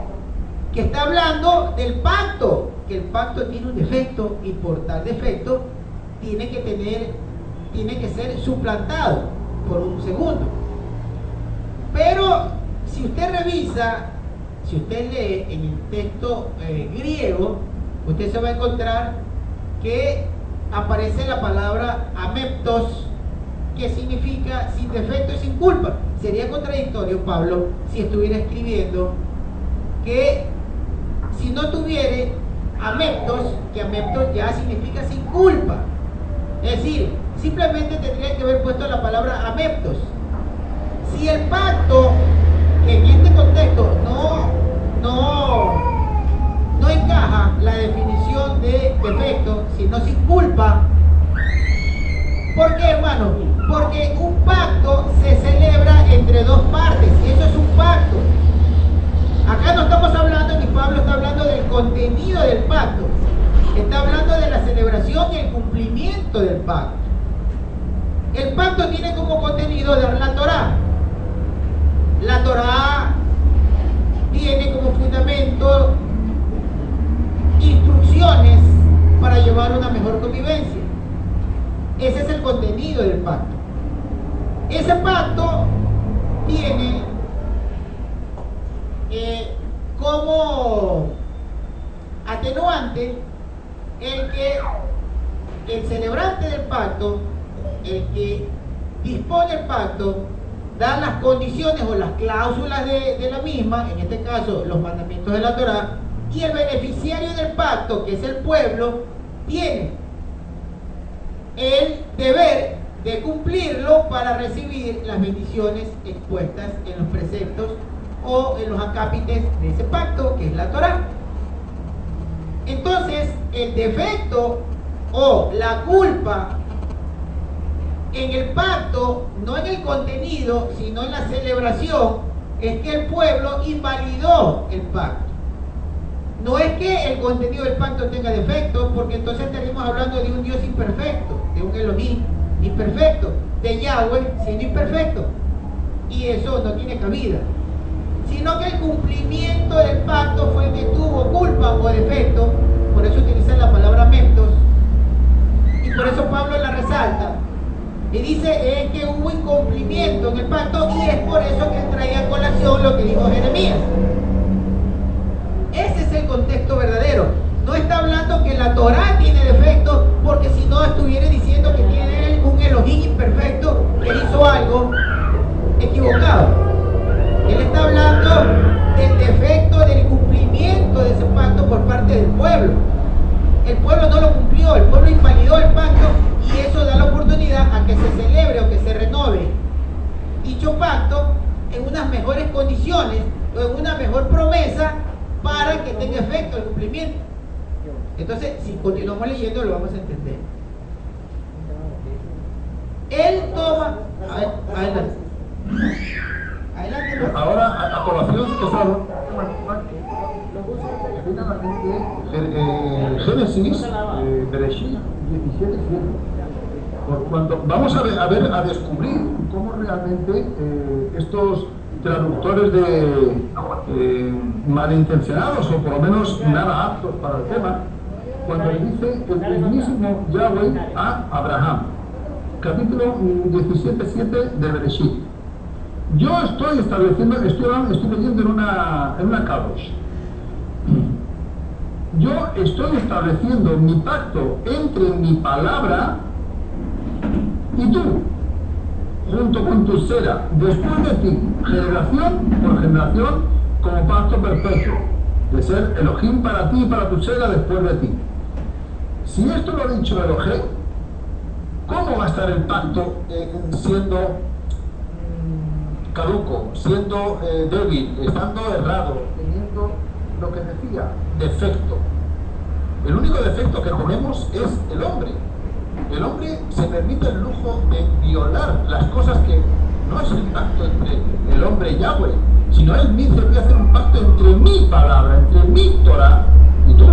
que está hablando del pacto, que el pacto tiene un defecto y por tal defecto tiene que ser suplantado por un segundo. Pero si usted revisa, si usted lee en el texto griego, usted se va a encontrar que aparece la palabra ameptos, que significa sin defecto y sin culpa. Sería contradictorio, Pablo, si estuviera escribiendo que si no tuviere ameptos, que ameptos ya significa sin culpa. Es decir, simplemente tendría que haber puesto la palabra ameptos. Si el pacto, en este contexto no encaja la definición de defecto, sino sin culpa. ¿Por qué, hermano? Porque un pacto se celebra entre dos partes, y eso es un pacto. Acá no estamos hablando, ni Pablo está hablando del contenido del pacto, está hablando de la celebración y el cumplimiento del pacto. El pacto tiene como contenido dar la Torá. La Torá tiene como fundamento instrucciones para llevar una mejor convivencia. Ese es el contenido del pacto. Ese pacto tiene como atenuante el que el celebrante del pacto, el que dispone el pacto, da las condiciones o las cláusulas de la misma, en este caso los mandamientos de la Torá, y el beneficiario del pacto, que es el pueblo, tiene el deber de cumplirlo para recibir las bendiciones expuestas en los preceptos o en los acápites de ese pacto, que es la Torá. Entonces, el defecto o la culpa en el pacto, no en el contenido, sino en la celebración, es que el pueblo invalidó el pacto. No es que el contenido del pacto tenga defectos, porque entonces estaríamos hablando de un Dios imperfecto, de un Elohim imperfecto, de Yahweh siendo imperfecto, y eso no tiene cabida. Sino que el cumplimiento del pacto fue que tuvo culpa o defecto, por eso utiliza la palabra mentos, y por eso Pablo la resalta. Y dice es que hubo incumplimiento en el pacto, y es por eso que traía a colación lo que dijo Jeremías. Ese es el contexto verdadero. No está hablando que la Torá tiene defectos, porque si no estuviera diciendo que tiene un Elohim imperfecto que hizo algo equivocado. Él está hablando del defecto del cumplimiento de ese pacto por parte del pueblo. El pueblo no lo cumplió, el pueblo invalidó el pacto, y eso da la oportunidad a que se celebre o que se renove dicho pacto en unas mejores condiciones o en una mejor promesa para que tenga efecto el cumplimiento. Entonces, si continuamos leyendo, lo vamos a entender. Él toma... Adelante. Adelante. Ahora, a colación, es algo. Génesis, Bereshit 17:7. Por cuanto vamos a descubrir cómo realmente estos traductores malintencionados, o por lo menos nada aptos para el tema, cuando le dice el mismísimo Yahweh a Abraham, capítulo 17:7 de Bereshit. Yo estoy leyendo en una Kadosh. Yo estoy estableciendo mi pacto entre mi palabra y tú, junto con tu sera, después de ti, generación por generación, como pacto perpetuo, de ser Elohim para ti y para tu sera después de ti. Si esto lo ha dicho Elohim, ¿cómo va a estar el pacto siendo caduco, siendo débil, estando errado, teniendo lo que decía, defecto? El único defecto que tenemos es el hombre. El hombre se permite el lujo de violar las cosas que no es el pacto entre el hombre y Yahweh, sino él mismo debe hacer un pacto entre mi palabra, entre mi Torah y tú.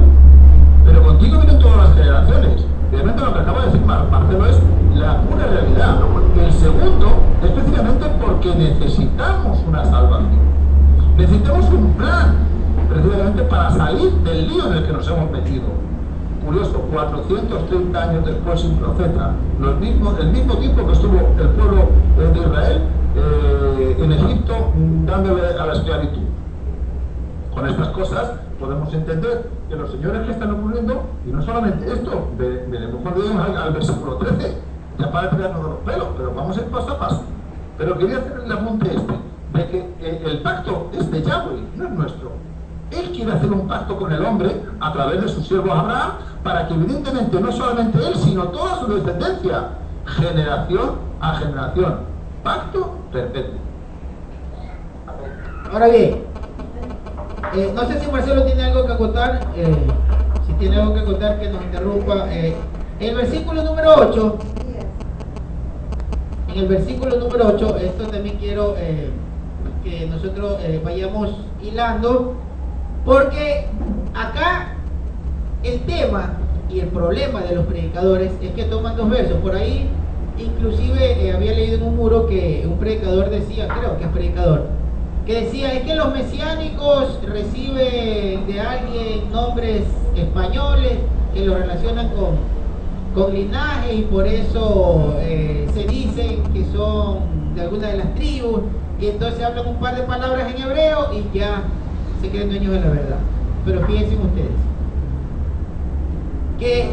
Pero contigo vienen todas las generaciones. Realmente lo que acaba de decir Marcelo es la pura realidad. El segundo es precisamente porque necesitamos una salvación. Necesitamos un plan, precisamente para salir del lío en el que nos hemos metido. Curioso, 430 años después sin profeta, el mismo tiempo que estuvo el pueblo de Israel en Egipto dándole a la esclavitud. Con estas cosas podemos entender que los señores que están ocurriendo, y no solamente esto, veremos cuando lleguemos al versículo 13, ya para tirarnos de los pelos, pero vamos a ir paso a paso. Pero quería hacer el apunte de que el pacto es de Yahweh, no es nuestro. Él quiere hacer un pacto con el hombre a través de su siervo Abraham, para que evidentemente no solamente él, sino toda su descendencia, generación a generación, pacto perpetuo. Ahora bien, no sé si Marcelo tiene algo que acotar. Si tiene algo que acotar, que nos interrumpa. El versículo número 8, en el versículo número 8, esto también quiero que nosotros vayamos hilando, porque acá el tema y el problema de los predicadores es que toman dos versos. Por ahí, inclusive, había leído en un muro que un predicador decía, creo que es predicador, que decía, es que los mesiánicos reciben de alguien nombres españoles que lo relacionan con linaje, y por eso se dicen que son de alguna de las tribus, y entonces hablan un par de palabras en hebreo y ya se creen dueños de la verdad. Pero piensen ustedes que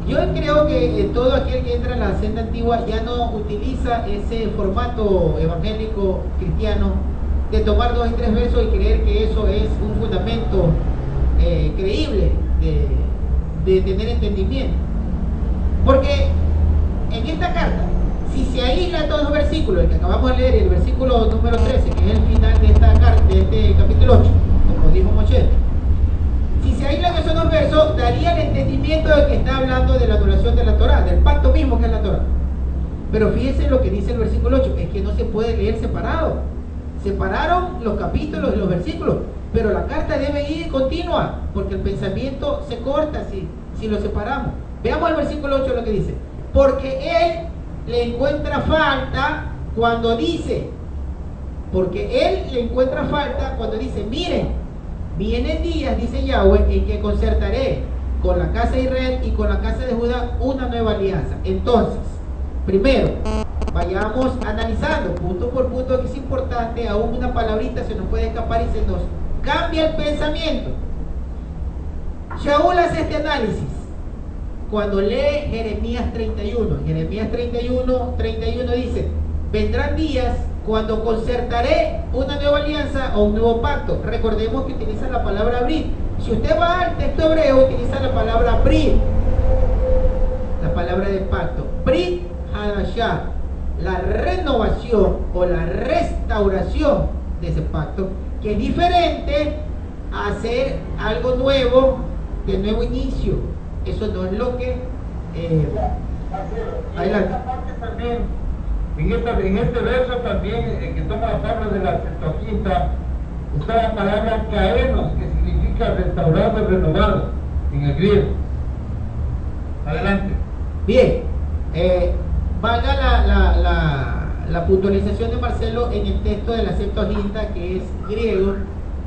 yo creo que todo aquel que entra en la senda antigua ya no utiliza ese formato evangélico cristiano de tomar 2 y 3 versos y creer que eso es un fundamento creíble de tener entendimiento. Porque en esta carta, si se aíslan todos los versículos, el que acabamos de leer, el versículo número 13, que es el final de esta carta, de este capítulo 8, como dijo Moshe, si se aíslan esos 2 versos, daría el entendimiento de que está hablando de la anulación de la Torá, del pacto mismo que es la Torá. Pero fíjense lo que dice el versículo 8, es que no se puede leer separado. Separaron los capítulos y los versículos, pero la carta debe ir continua, porque el pensamiento se corta si lo separamos. Veamos el versículo 8 lo que dice. Porque él le encuentra falta cuando dice, miren, vienen días, dice Yahweh, en que concertaré con la casa de Israel y con la casa de Judá una nueva alianza. Entonces, primero, vayamos analizando punto por punto, que es importante. Aún una palabrita se nos puede escapar y se nos cambia el pensamiento. Shaul hace este análisis cuando lee Jeremías 31. Jeremías 31 dice, vendrán días cuando concertaré una nueva alianza o un nuevo pacto. Recordemos que utiliza la palabra brit. Si usted va al texto hebreo, utiliza la palabra brit, la palabra de pacto. Brit hadashah, la renovación o la restauración de ese pacto, que es diferente a hacer algo nuevo, de nuevo inicio. Eso no es lo que adelante. También, en este verso también que toma Pablo de la Septuaginta, está la palabra caenos, que significa restaurado y renovado en el griego. Adelante. Bien, valga la puntualización de Marcelo en el texto de la Septuaginta, que es griego,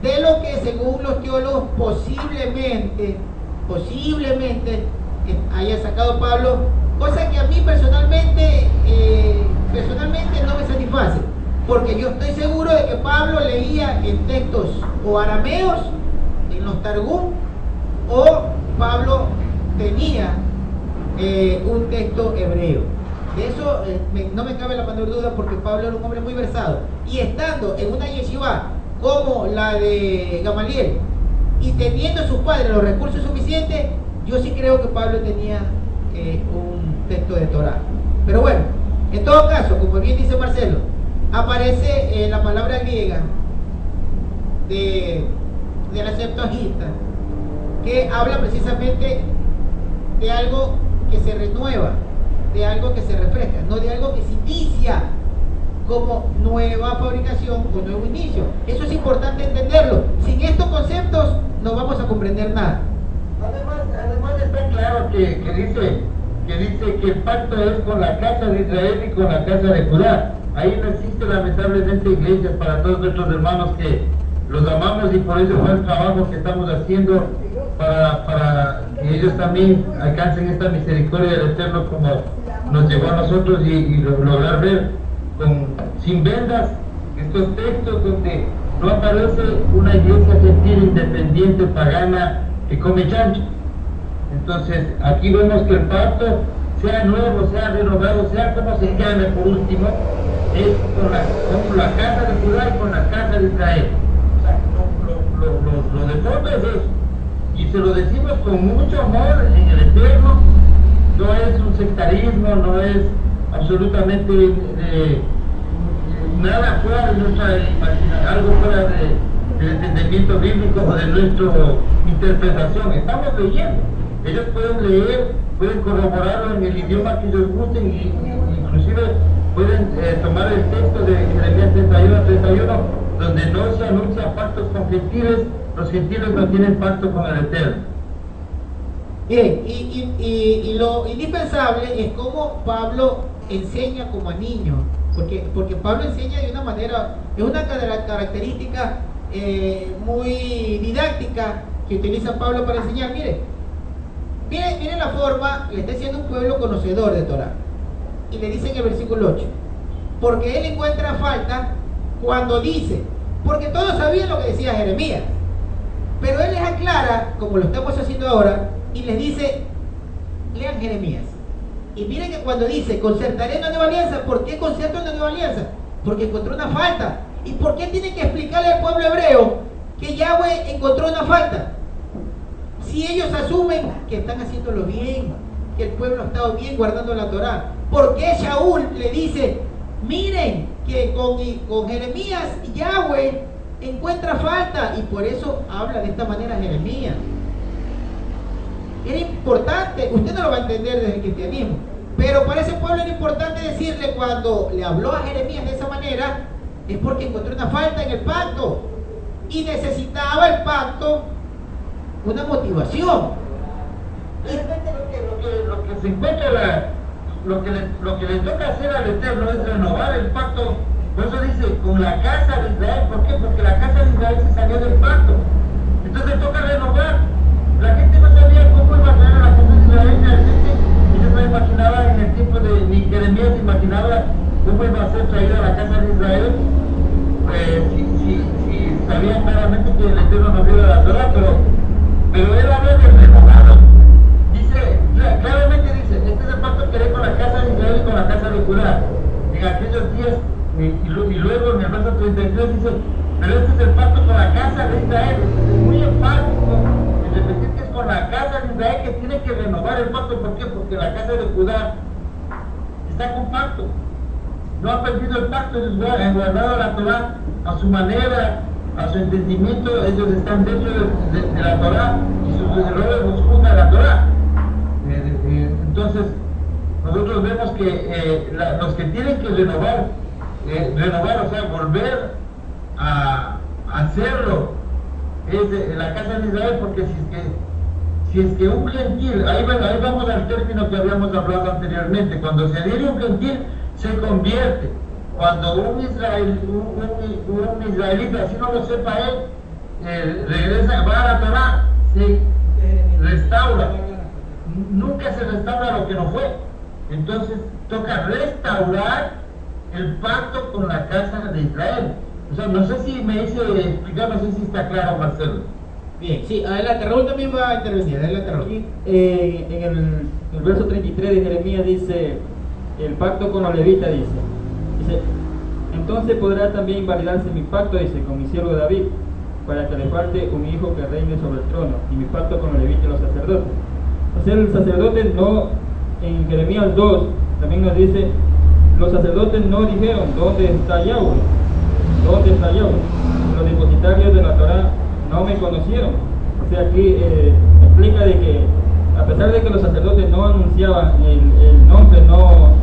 de lo que según los teólogos posiblemente haya sacado Pablo, cosa que a mí personalmente no me satisface, porque yo estoy seguro de que Pablo leía en textos o arameos, en los Targum, o Pablo tenía un texto hebreo. De eso no me cabe la menor duda, porque Pablo era un hombre muy versado, y estando en una yeshiva como la de Gamaliel y teniendo sus padres los recursos suficientes, yo sí creo que Pablo tenía un texto de Torá. Pero bueno, en todo caso, como bien dice Marcelo, aparece la palabra griega de la Septuaginta, que habla precisamente de algo que se renueva, de algo que se refresca, no de algo que se inicia como nueva fabricación o nuevo inicio. Eso es importante entenderlo. Sin estos conceptos no vamos a comprender nada. Además está claro que dice que el pacto es con la casa de Israel y con la casa de Judá. Ahí no existe lamentablemente iglesias para todos nuestros hermanos que los amamos, y por eso fue el trabajo que estamos haciendo para que ellos también alcancen esta misericordia del Eterno como nos llegó a nosotros, y lograr ver sin vendas estos textos donde no aparece una iglesia gentil independiente pagana que come chancho. Entonces aquí vemos que el pacto, sea nuevo, sea renovado, sea como se llame por último, es con la casa de Judá y con la casa de Israel. O sea, lo de fondo es eso. Y se lo decimos con mucho amor en el Eterno. No es un sectarismo, no es absolutamente nada fuera de nuestra imaginación, algo fuera del entendimiento bíblico o de nuestra interpretación. Estamos leyendo. Ellos pueden leer, pueden corroborarlo en el idioma que ellos gusten y inclusive pueden tomar el texto de Jeremías 31, donde no se anuncian pactos con gentiles, los gentiles no tienen pacto con el Eterno. Bien, y lo indispensable es cómo Pablo enseña como a niños, porque Pablo enseña de una manera, es una característica muy didáctica que utiliza Pablo para enseñar. Miren la forma, le está diciendo un pueblo conocedor de Torah, y le dice en el versículo 8, porque él encuentra falta cuando dice, porque todos sabían lo que decía Jeremías, pero él les aclara, como lo estamos haciendo ahora, y les dice, lean Jeremías. Y miren que cuando dice, concertaré una nueva alianza, ¿por qué concerta una nueva alianza? Porque encontró una falta. ¿Y por qué tiene que explicarle al pueblo hebreo que Yahweh encontró una falta? Si ellos asumen que están haciéndolo bien, que el pueblo ha estado bien guardando la Torá, ¿por qué Shaul le dice, miren que con Jeremías Yahweh encuentra falta? Y por eso habla de esta manera Jeremías. Era importante, usted no lo va a entender desde el cristianismo, pero para ese pueblo era importante decirle, cuando le habló a Jeremías de esa manera, es porque encontró una falta en el pacto y necesitaba el pacto una motivación. Realmente lo que se encuentra, lo que le toca hacer al Eterno es renovar el pacto. Por eso dice, con la casa de Israel. ¿Por qué? Porque la casa de Israel se salió del pacto. Entonces toca renovar. La gente no sabía cómo iba a traer a la casa de Israel. Realmente ellos no imaginaban en el tiempo de ni Jeremías imaginaba cómo iba a ser traída a la casa de Israel. Si sabían claramente que el Eterno nos dio la Torah, pero él habla de renovado. Dice, claramente dice, este es el pacto que haré con la casa de Israel y con la casa de Judá en aquellos días. Y luego en el verso 33 dice, pero este es el pacto con la casa de Israel. Es muy enfático en repetir que es con la casa de Israel que tiene que renovar el pacto. ¿Por qué? Porque la casa de Judá está con pacto. No ha perdido el pacto, ellos han guardado la Torah a su manera, a su entendimiento. Ellos están dentro de la Torah y sus errores los juzga la Torah. Entonces nosotros vemos que los que tienen que renovar, o sea, volver a hacerlo, es la casa de Israel, porque si es que un gentil, ahí vamos al término que habíamos hablado anteriormente, cuando se adhiere un gentil, se convierte. Cuando un israelita, así no lo sepa él, regresa, va a la Torah, se restaura. Nunca se restaura lo que no fue. Entonces toca restaurar el pacto con la casa de Israel. O sea, no sé si me hice explicar, no sé si está claro, Marcelo. Bien, sí, adelante, Raúl también va a intervenir, adelante, Raúl. Aquí, en el verso 33 de Jeremías dice, el pacto con los levitas, dice, entonces podrá también invalidarse mi pacto, dice, con mi siervo David, para que le falte un hijo que reine sobre el trono, y mi pacto con los levitas y los sacerdotes. O sea, el sacerdote no, en Jeremías 2, también nos dice, los sacerdotes no dijeron, ¿dónde está Yahweh? ¿Dónde está Yahweh? Los depositarios de la Torah no me conocieron. O sea, aquí explica de que, a pesar de que los sacerdotes no anunciaban el nombre, no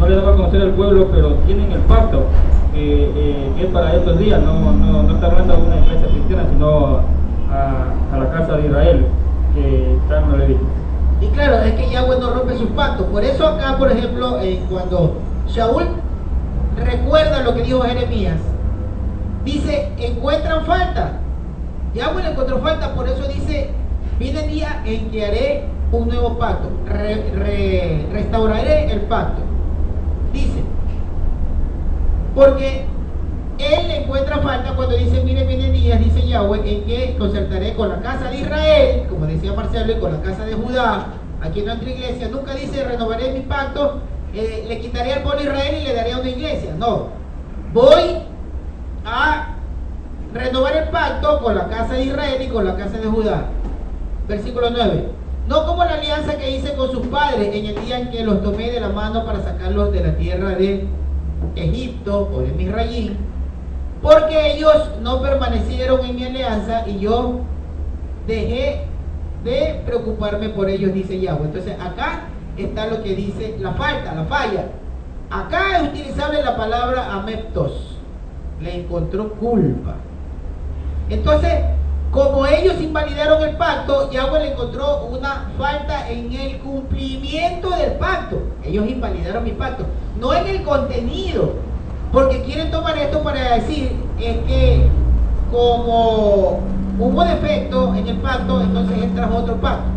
le daban a conocer al pueblo, pero tienen el pacto que es para estos días. No está hablando de una iglesia cristiana, sino a la casa de Israel, que están en los levitas. Y claro, es que Yahweh no rompe sus pactos. Por eso acá, por ejemplo, cuando Shaul recuerda lo que dijo Jeremías, dice, encuentran falta. Yahweh le encontró falta, por eso dice, viene el día en que haré un nuevo pacto, restauraré el pacto. Dice, porque él le encuentra falta cuando dice, mire, vienen días, dice Yahweh, en que concertaré con la casa de Israel, como decía Marcelo, y con la casa de Judá, aquí en nuestra iglesia. Nunca dice, renovaré mi pacto, le quitaré al pueblo de Israel y le daré a una iglesia. No, voy a renovar el pacto con la casa de Israel y con la casa de Judá. Versículo 9. No como la alianza que hice con sus padres en el día en que los tomé de la mano para sacarlos de la tierra de Egipto o de Misraín, porque ellos no permanecieron en mi alianza y yo dejé de preocuparme por ellos, dice Yahweh. Entonces acá está lo que dice la falta, la falla. Acá es utilizable la palabra ameptos, le encontró culpa. Entonces, como ellos invalidaron el pacto, Yahweh le encontró una falta en el cumplimiento del pacto. Ellos invalidaron mi pacto, no en el contenido, porque quieren tomar esto para decir es que como hubo defecto en el pacto, entonces él trajo otro pacto.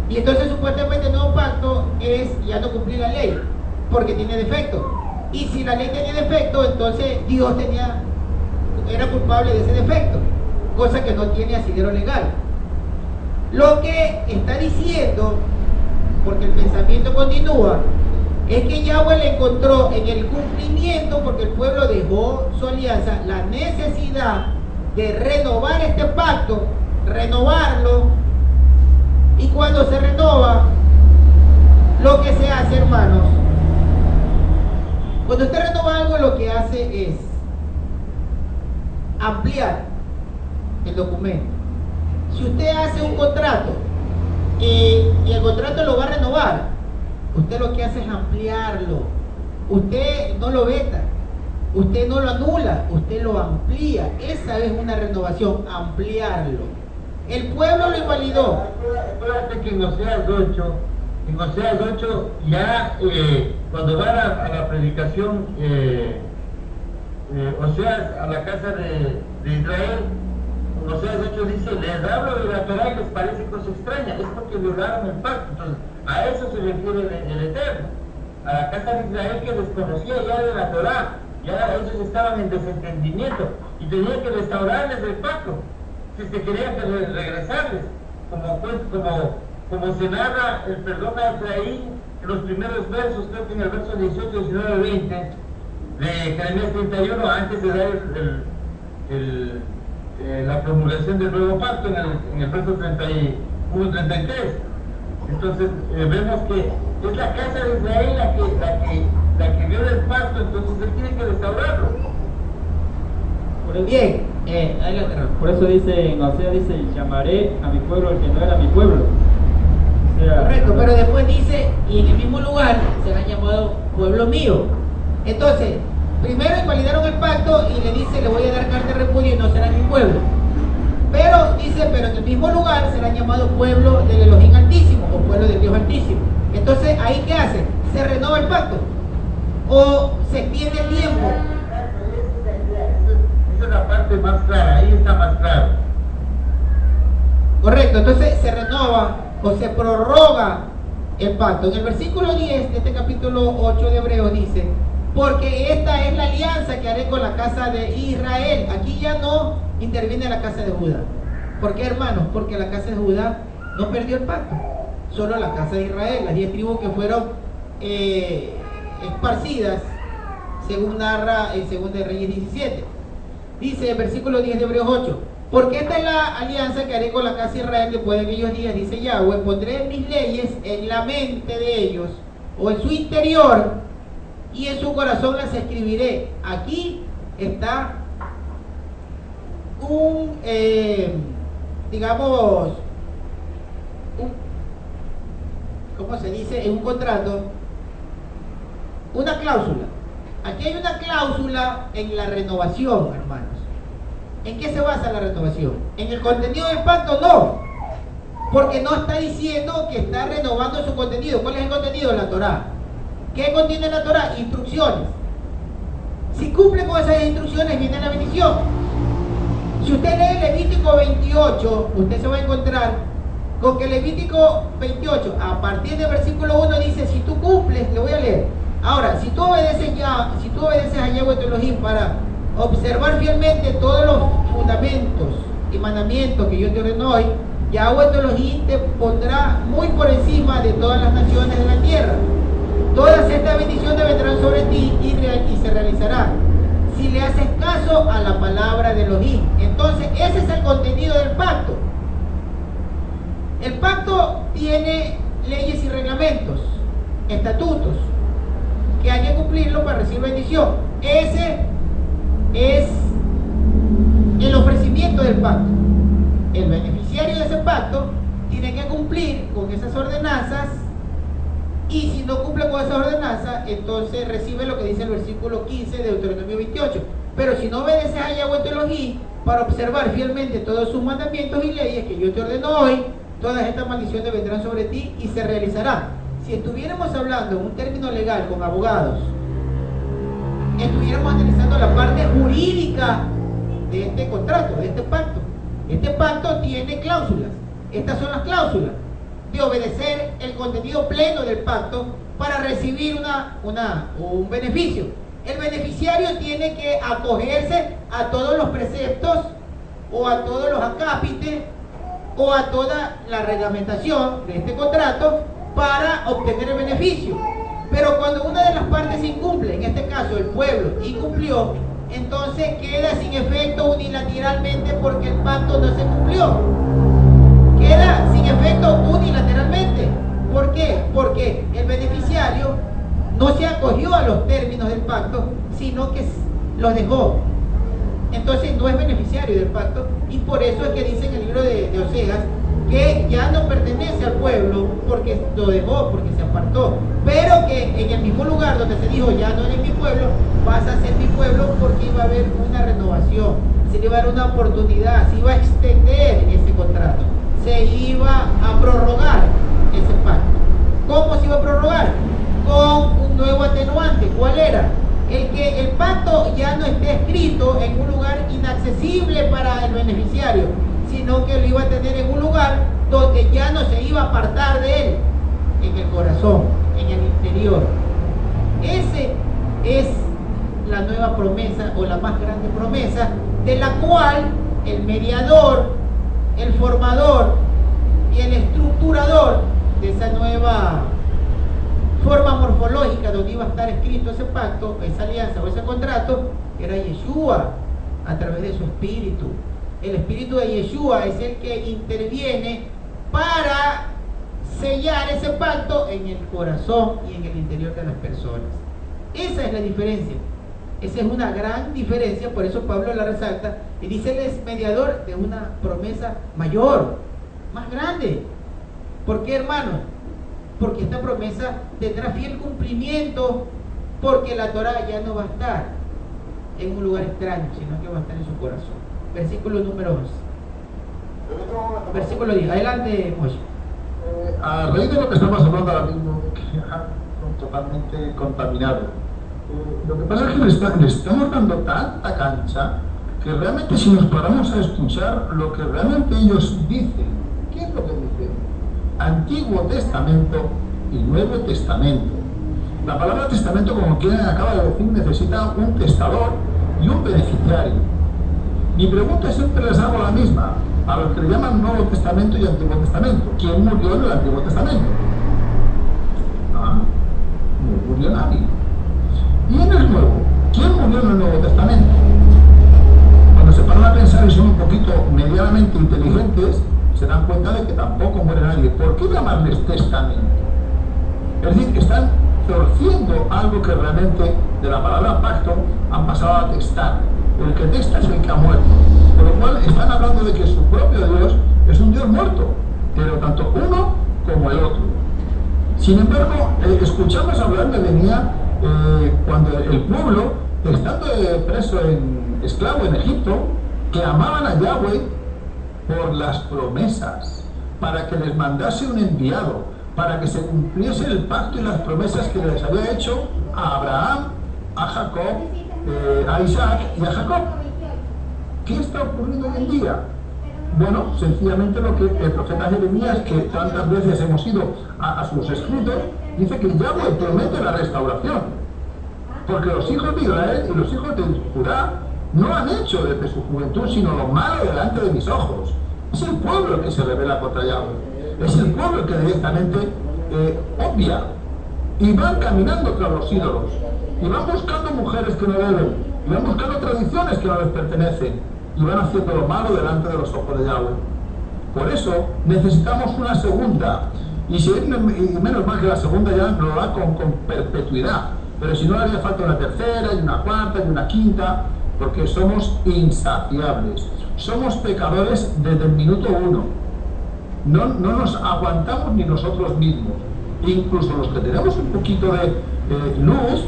Y entonces supuestamente el nuevo pacto es ya no cumplir la ley, porque tiene defecto. Y si la ley tenía defecto, entonces Dios era culpable de ese defecto, cosa que no tiene asidero legal. Lo que está diciendo, porque el pensamiento continúa, es que Yahweh le encontró en el cumplimiento, porque el pueblo dejó su alianza, la necesidad de renovar este pacto, renovarlo, y cuando se renova, lo que se hace, hermanos, cuando usted renova algo, lo que hace es ampliar el documento. Si usted hace un contrato y el contrato lo va a renovar, usted lo que hace es ampliarlo. Usted no lo veta, usted no lo anula, usted lo amplía. Esa es una renovación, ampliarlo. El pueblo lo invalidó. Acuérdate que en Oseas 8 ya cuando van a la predicación Oseas a la casa de Israel, Oseas 8 dice, les hablo de la Torah y les parece cosa extraña, es porque violaron el pacto. Entonces, a eso se refiere el Eterno, a la casa de Israel que desconocía ya de la Torah, ya ellos estaban en desentendimiento y tenían que restaurarles el pacto, si es que querían regresarles, como se narra el perdón a Efraín en los primeros versos, creo que en el verso 18, 19, 20 de Jeremías 31, antes de dar la promulgación del nuevo pacto en el verso 31, 33. Entonces vemos que es la casa de Israel la que viola el pacto, entonces él tiene que restaurarlo. Bien, por eso dice, en Oseas dice, llamaré a mi pueblo el que no era mi pueblo. O sea, correcto, pero después dice, y en el mismo lugar serán llamados pueblo mío. Entonces, primero invalidaron el pacto y le dice, le voy a dar carta de repudio y no será mi pueblo. Pero dice, pero en el mismo lugar serán llamados pueblo del Elohim Altísimo o pueblo del Dios Altísimo. Entonces, ¿ahí qué hace? ¿Se renova el pacto? ¿O se extiende el tiempo? Esa es la parte más clara, ahí está más claro. Correcto, entonces se renova o se prorroga el pacto. En el versículo 10 de este capítulo 8 de Hebreos dice, porque esta es la alianza que haré con la casa de Israel. Aquí ya no interviene la casa de Judá. ¿Por qué, hermanos? Porque la casa de Judá no perdió el pacto. Solo la casa de Israel, las 10 tribus que fueron esparcidas, según narra en 2 de Reyes 17. Dice el versículo 10 de Hebreos 8, porque esta es la alianza que haré con la casa de Israel después de aquellos días, dice Yahweh, pondré mis leyes en la mente de ellos, o en su interior, y en su corazón las escribiré. Aquí está ¿cómo se dice? En un contrato, una cláusula. Aquí hay una cláusula en la renovación, hermanos. ¿En qué se basa la renovación? ¿En el contenido del pacto? No, porque no está diciendo que está renovando su contenido. ¿Cuál es el contenido? La Torá. ¿Qué contiene la Torá? Instrucciones. Si cumple con esas instrucciones, viene la bendición. Si usted lee Levítico 28, usted se va a encontrar con que Levítico 28, a partir del versículo 1, dice, si tú cumples, le voy a leer. Ahora, si tú obedeces a Yahweh tu Elohim para observar fielmente todos los fundamentos y mandamientos que yo te ordeno hoy, Yahweh tu Elohim te pondrá muy por encima de todas las naciones de la tierra. Todas estas bendiciones vendrán sobre ti y se realizarán si le haces caso a la palabra de Elohim. Entonces, ese es el contenido del pacto. El pacto tiene leyes y reglamentos, estatutos, que hay que cumplirlo para recibir bendición. Ese es el ofrecimiento del pacto. El beneficiario de ese pacto tiene que cumplir con esas ordenanzas, y si no cumple con esas ordenanzas, entonces recibe lo que dice el versículo 15 de Deuteronomio 28. Pero si no obedeces a Yahweh tu Elohim para observar fielmente todos sus mandamientos y leyes que yo te ordeno hoy, todas estas maldiciones vendrán sobre ti y se realizarán. Si estuviéramos hablando en un término legal con abogados, estuviéramos analizando la parte jurídica de este contrato, de este pacto. Este pacto tiene cláusulas. Estas son las cláusulas de obedecer el contenido pleno del pacto para recibir un beneficio. El beneficiario tiene que acogerse a todos los preceptos o a todos los acápites o a toda la reglamentación de este contrato para obtener el beneficio. Pero cuando una de las partes incumple, en este caso el pueblo, incumplió, entonces queda sin efecto unilateralmente porque el pacto no se cumplió. Queda sin efecto unilateralmente. ¿Por qué? Porque el beneficiario no se acogió a los términos del pacto, sino que los dejó. Entonces no es beneficiario del pacto, y por eso es que dice en el libro de Oseas que ya no pertenece al pueblo porque lo dejó, porque se apartó, pero que en el mismo lugar donde se dijo ya no eres mi pueblo, vas a ser mi pueblo, porque iba a haber una renovación, se le iba a dar una oportunidad, se iba a extender ese contrato, se iba a prorrogar ese pacto. ¿Cómo se iba a prorrogar? Con un nuevo atenuante. ¿Cuál era? El que el pacto ya no esté escrito en un lugar inaccesible para el beneficiario, sino que lo iba a tener en un lugar donde ya no se iba a apartar de él, en el corazón, en el interior. Ese es la nueva promesa, o la más grande promesa, de la cual el mediador, el formador y el estructurador de esa nueva forma morfológica donde iba a estar escrito ese pacto, esa alianza o ese contrato, era Yeshua, a través de su espíritu. El espíritu de Yeshua es el que interviene para sellar ese pacto en el corazón y en el interior de las personas. Esa es la diferencia. Esa es una gran diferencia, por eso Pablo la resalta y dice: él es mediador de una promesa mayor, más grande. ¿Por qué, hermano? Porque esta promesa tendrá fiel cumplimiento, porque la Torah ya no va a estar en un lugar extraño, sino que va a estar en su corazón. Versículo número 11. Versículo 10. Adelante, Moshe. A raíz de lo que estamos hablando ahora mismo, de que totalmente contaminado, lo que pasa es que le estamos dando tanta cancha que realmente, si nos paramos a escuchar lo que realmente ellos dicen, ¿qué es lo que dicen? Antiguo Testamento y Nuevo Testamento. La palabra testamento, como quien acaba de decir, necesita un testador y un beneficiario. Mi pregunta siempre les hago la misma a los que le llaman Nuevo Testamento y Antiguo Testamento: ¿quién murió en el Antiguo Testamento? No murió nadie. ¿Y en el Nuevo? ¿Quién murió en el Nuevo Testamento? Cuando se paran a pensar y son un poquito medianamente inteligentes, se dan cuenta de que tampoco muere nadie. ¿Por qué llamarles testamento? Es decir, que están torciendo algo que realmente, de la palabra pacto, han pasado a testar. El que testa es el que ha muerto. Por lo cual están hablando de que su propio Dios es un Dios muerto, pero tanto uno como el otro. Sin embargo, escuchamos hablar de venía cuando el pueblo, estando preso esclavo en Egipto, clamaban a Yahweh por las promesas, para que les mandase un enviado, para que se cumpliese el pacto y las promesas que les había hecho a Abraham, a Jacob, a Isaac y a Jacob. ¿Qué está ocurriendo hoy en día? Bueno, sencillamente lo que el profeta Jeremías, que tantas veces hemos ido a sus escritos, dice que Yahweh promete la restauración, porque los hijos de Israel y los hijos de Judá no han hecho desde su juventud sino lo malo delante de mis ojos. Es el pueblo el que se rebela contra Yahweh. Es el pueblo el que directamente obvia y van caminando tras los ídolos y van buscando mujeres que no deben y van buscando tradiciones que no les pertenecen y van haciendo lo malo delante de los ojos de Yahweh. Por eso necesitamos una segunda, y menos mal que la segunda ya nos lo da con perpetuidad, pero si no haría falta una tercera y una cuarta y una quinta, porque somos insaciables, somos pecadores desde el minuto uno, no nos aguantamos ni nosotros mismos, incluso los que tenemos un poquito de luz,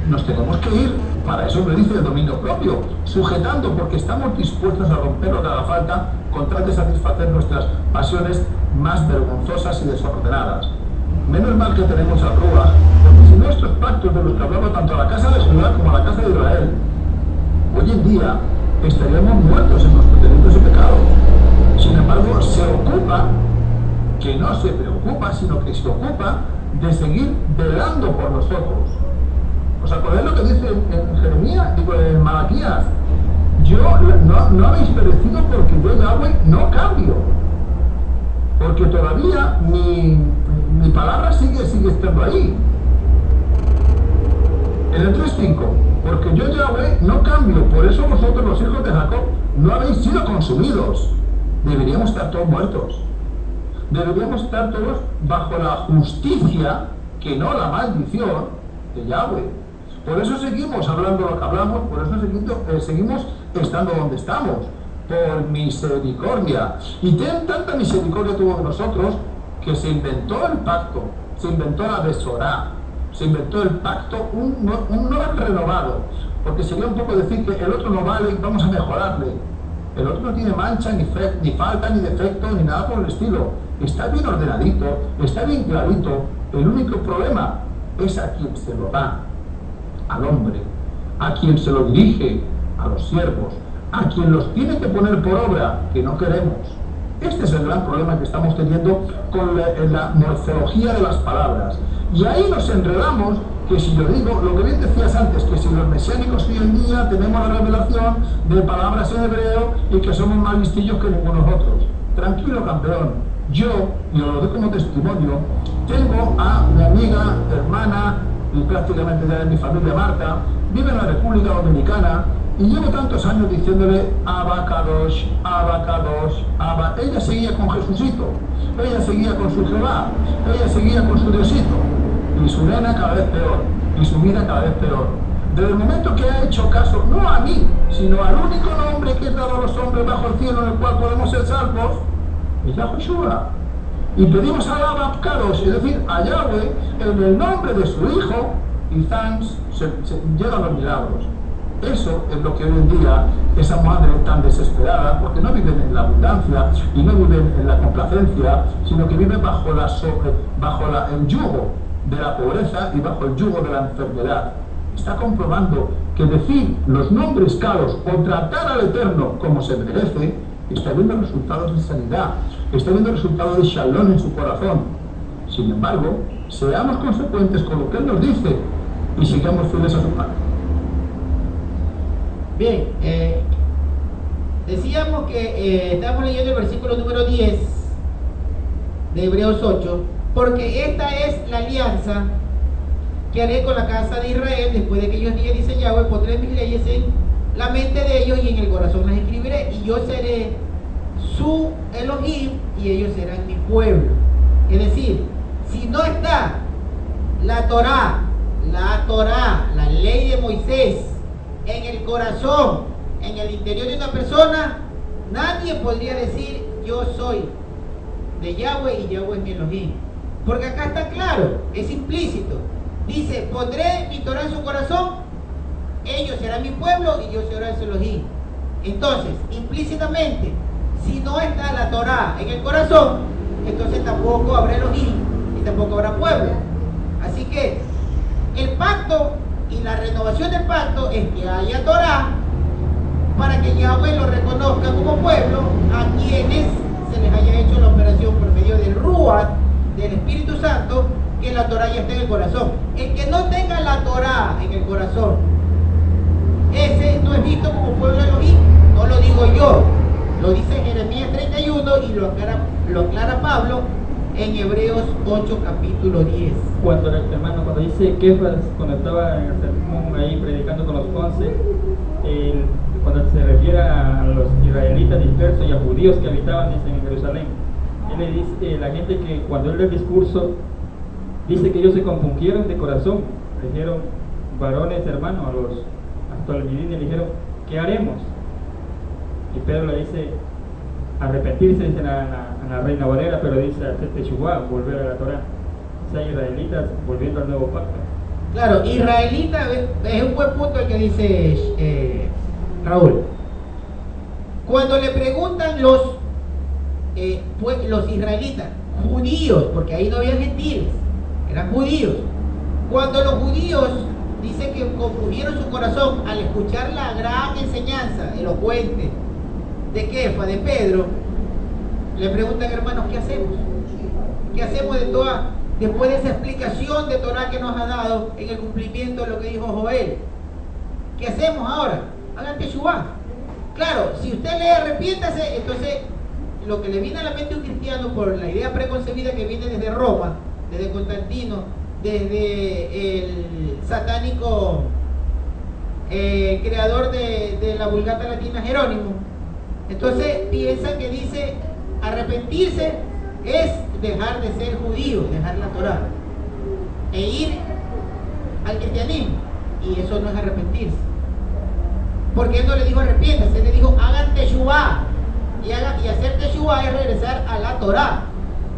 nos tenemos que ir, para eso me dice el dominio propio, sujetando, porque estamos dispuestos a romper lo que haga falta con tal de satisfacer nuestras pasiones más vergonzosas y desordenadas. Menos mal que tenemos a Ruach, porque si no estos pactos de los que hablaba tanto a la casa de Judá como a la casa de Israel, hoy en día estaríamos muertos en nuestros delitos y pecados. Sin embargo, se ocupa, que no se preocupa, sino que se ocupa de seguir velando por nosotros. ¿Os acordáis lo que dice en Jeremías y en Malaquías? No habéis perecido porque yo, Yahweh, no cambio. Porque todavía mi palabra sigue estando ahí. En el 3.5, porque yo, Yahweh, no cambio, por eso vosotros, los hijos de Jacob, no habéis sido consumidos. Deberíamos estar todos muertos. Deberíamos estar todos bajo la justicia, que no la maldición, de Yahweh. Por eso seguimos hablando lo que hablamos, por eso seguimos estando donde estamos, por misericordia. Y tanta misericordia tuvo de nosotros que se inventó el pacto, se inventó la Besorá, se inventó el pacto, un no renovado, porque sería un poco decir que el otro no vale y vamos a mejorarle. El otro no tiene mancha, ni falta, ni defecto, ni nada por el estilo. Está bien ordenadito, está bien clarito. El único problema es a quien se lo da, al hombre, a quien se lo dirige, a los siervos, a quien los tiene que poner por obra, que no queremos. Este es el gran problema que estamos teniendo con la morfología de las palabras. Y ahí nos enredamos, que si yo digo, lo que bien decías antes, que si los mesiánicos hoy en día tenemos la revelación de palabras en hebreo y que somos más listillos que ninguno de nosotros. Tranquilo, campeón. Yo, y os lo doy como testimonio, tengo a mi amiga, hermana, y prácticamente ya de mi familia, Marta, vive en la República Dominicana, y llevo tantos años diciéndole Abacadosh, Abacadosh, Abba. Ella seguía con Jesucito, ella seguía con su Jehová, ella seguía con su Diosito, y su nena cada vez peor, y su vida cada vez peor. Desde el momento que ha hecho caso, no a mí, sino al único nombre que he dado a los hombres bajo el cielo en el cual podemos ser salvos, es Yahushua. Y pedimos a Abacadosh, es decir, a Yahweh, en el nombre de su Hijo, y thanks, llegan los milagros. Eso es lo que hoy en día esa madre tan desesperada, porque no viven en la abundancia y no viven en la complacencia, sino que viven bajo el yugo de la pobreza y bajo el yugo de la enfermedad. Está comprobando que decir los nombres caros o tratar al Eterno como se merece, está viendo resultados de sanidad, está viendo resultados de shalom en su corazón. Sin embargo, seamos consecuentes con lo que Él nos dice y sigamos fieles a su pacto. Bien, decíamos que estamos leyendo el versículo número 10 de Hebreos 8, porque esta es la alianza que haré con la casa de Israel después de aquellos días, dice Yahweh, pondré mis leyes en la mente de ellos y en el corazón las escribiré, y yo seré su Elohim y ellos serán mi pueblo. Es decir, si no está la Torá, la ley de Moisés, en el corazón, en el interior de una persona, nadie podría decir yo soy de Yahweh y Yahweh es mi Elohim, porque acá está claro, es implícito. Dice, pondré mi Torah en su corazón, ellos serán mi pueblo y yo seré su Elohim. Entonces, implícitamente, si no está la Torah en el corazón, entonces tampoco habrá Elohim y tampoco habrá pueblo. Así que el pacto y la renovación del pacto es que haya Torah para que Yahweh lo reconozca como pueblo a quienes se les haya hecho la operación por medio del Ruach, del Espíritu Santo, que la Torah ya esté en el corazón. El que no tenga la Torah en el corazón, ese no es visto como pueblo Elohim. No lo digo yo, lo dice Jeremías 31 y lo aclara Pablo en Hebreos 8 capítulo 10. Cuando, hermano, cuando dice Kefas, cuando estaba en el sermón ahí predicando con los 11, cuando se refiere a los israelitas dispersos y a judíos que habitaban en Jerusalén, él le dice, la gente que cuando él lee el discurso, dice que ellos se compungieron de corazón, le dijeron, varones hermanos, a los actualidines le dijeron, ¿qué haremos? Y Pedro le dice, arrepentirse, dice la Reina Valera, pero dice hacer teshuvá, volver a la Torah. O sea, israelitas volviendo al nuevo pacto. Claro, israelita es un buen punto el que dice Raúl. Cuando le preguntan los israelitas, judíos, porque ahí no había gentiles, eran judíos. Cuando los judíos dicen que compungieron su corazón al escuchar la gran enseñanza elocuente de Kefa, de Pedro, le preguntan, hermanos, ¿qué hacemos? ¿Qué hacemos después de esa explicación de Torah que nos ha dado en el cumplimiento de lo que dijo Joel? ¿Qué hacemos ahora? Hagan teshuvá. Claro, si usted lee arrepiéntase, entonces lo que le viene a la mente a un cristiano por la idea preconcebida que viene desde Roma, desde Constantino, desde el satánico creador de la Vulgata Latina, Jerónimo, entonces piensan que dice arrepentirse es dejar de ser judío, dejar la Torah e ir al cristianismo, y eso no es arrepentirse, porque él no le dijo arrepiéntase, él le dijo hagan teshuvá, y hacer teshuvá es regresar a la Torah.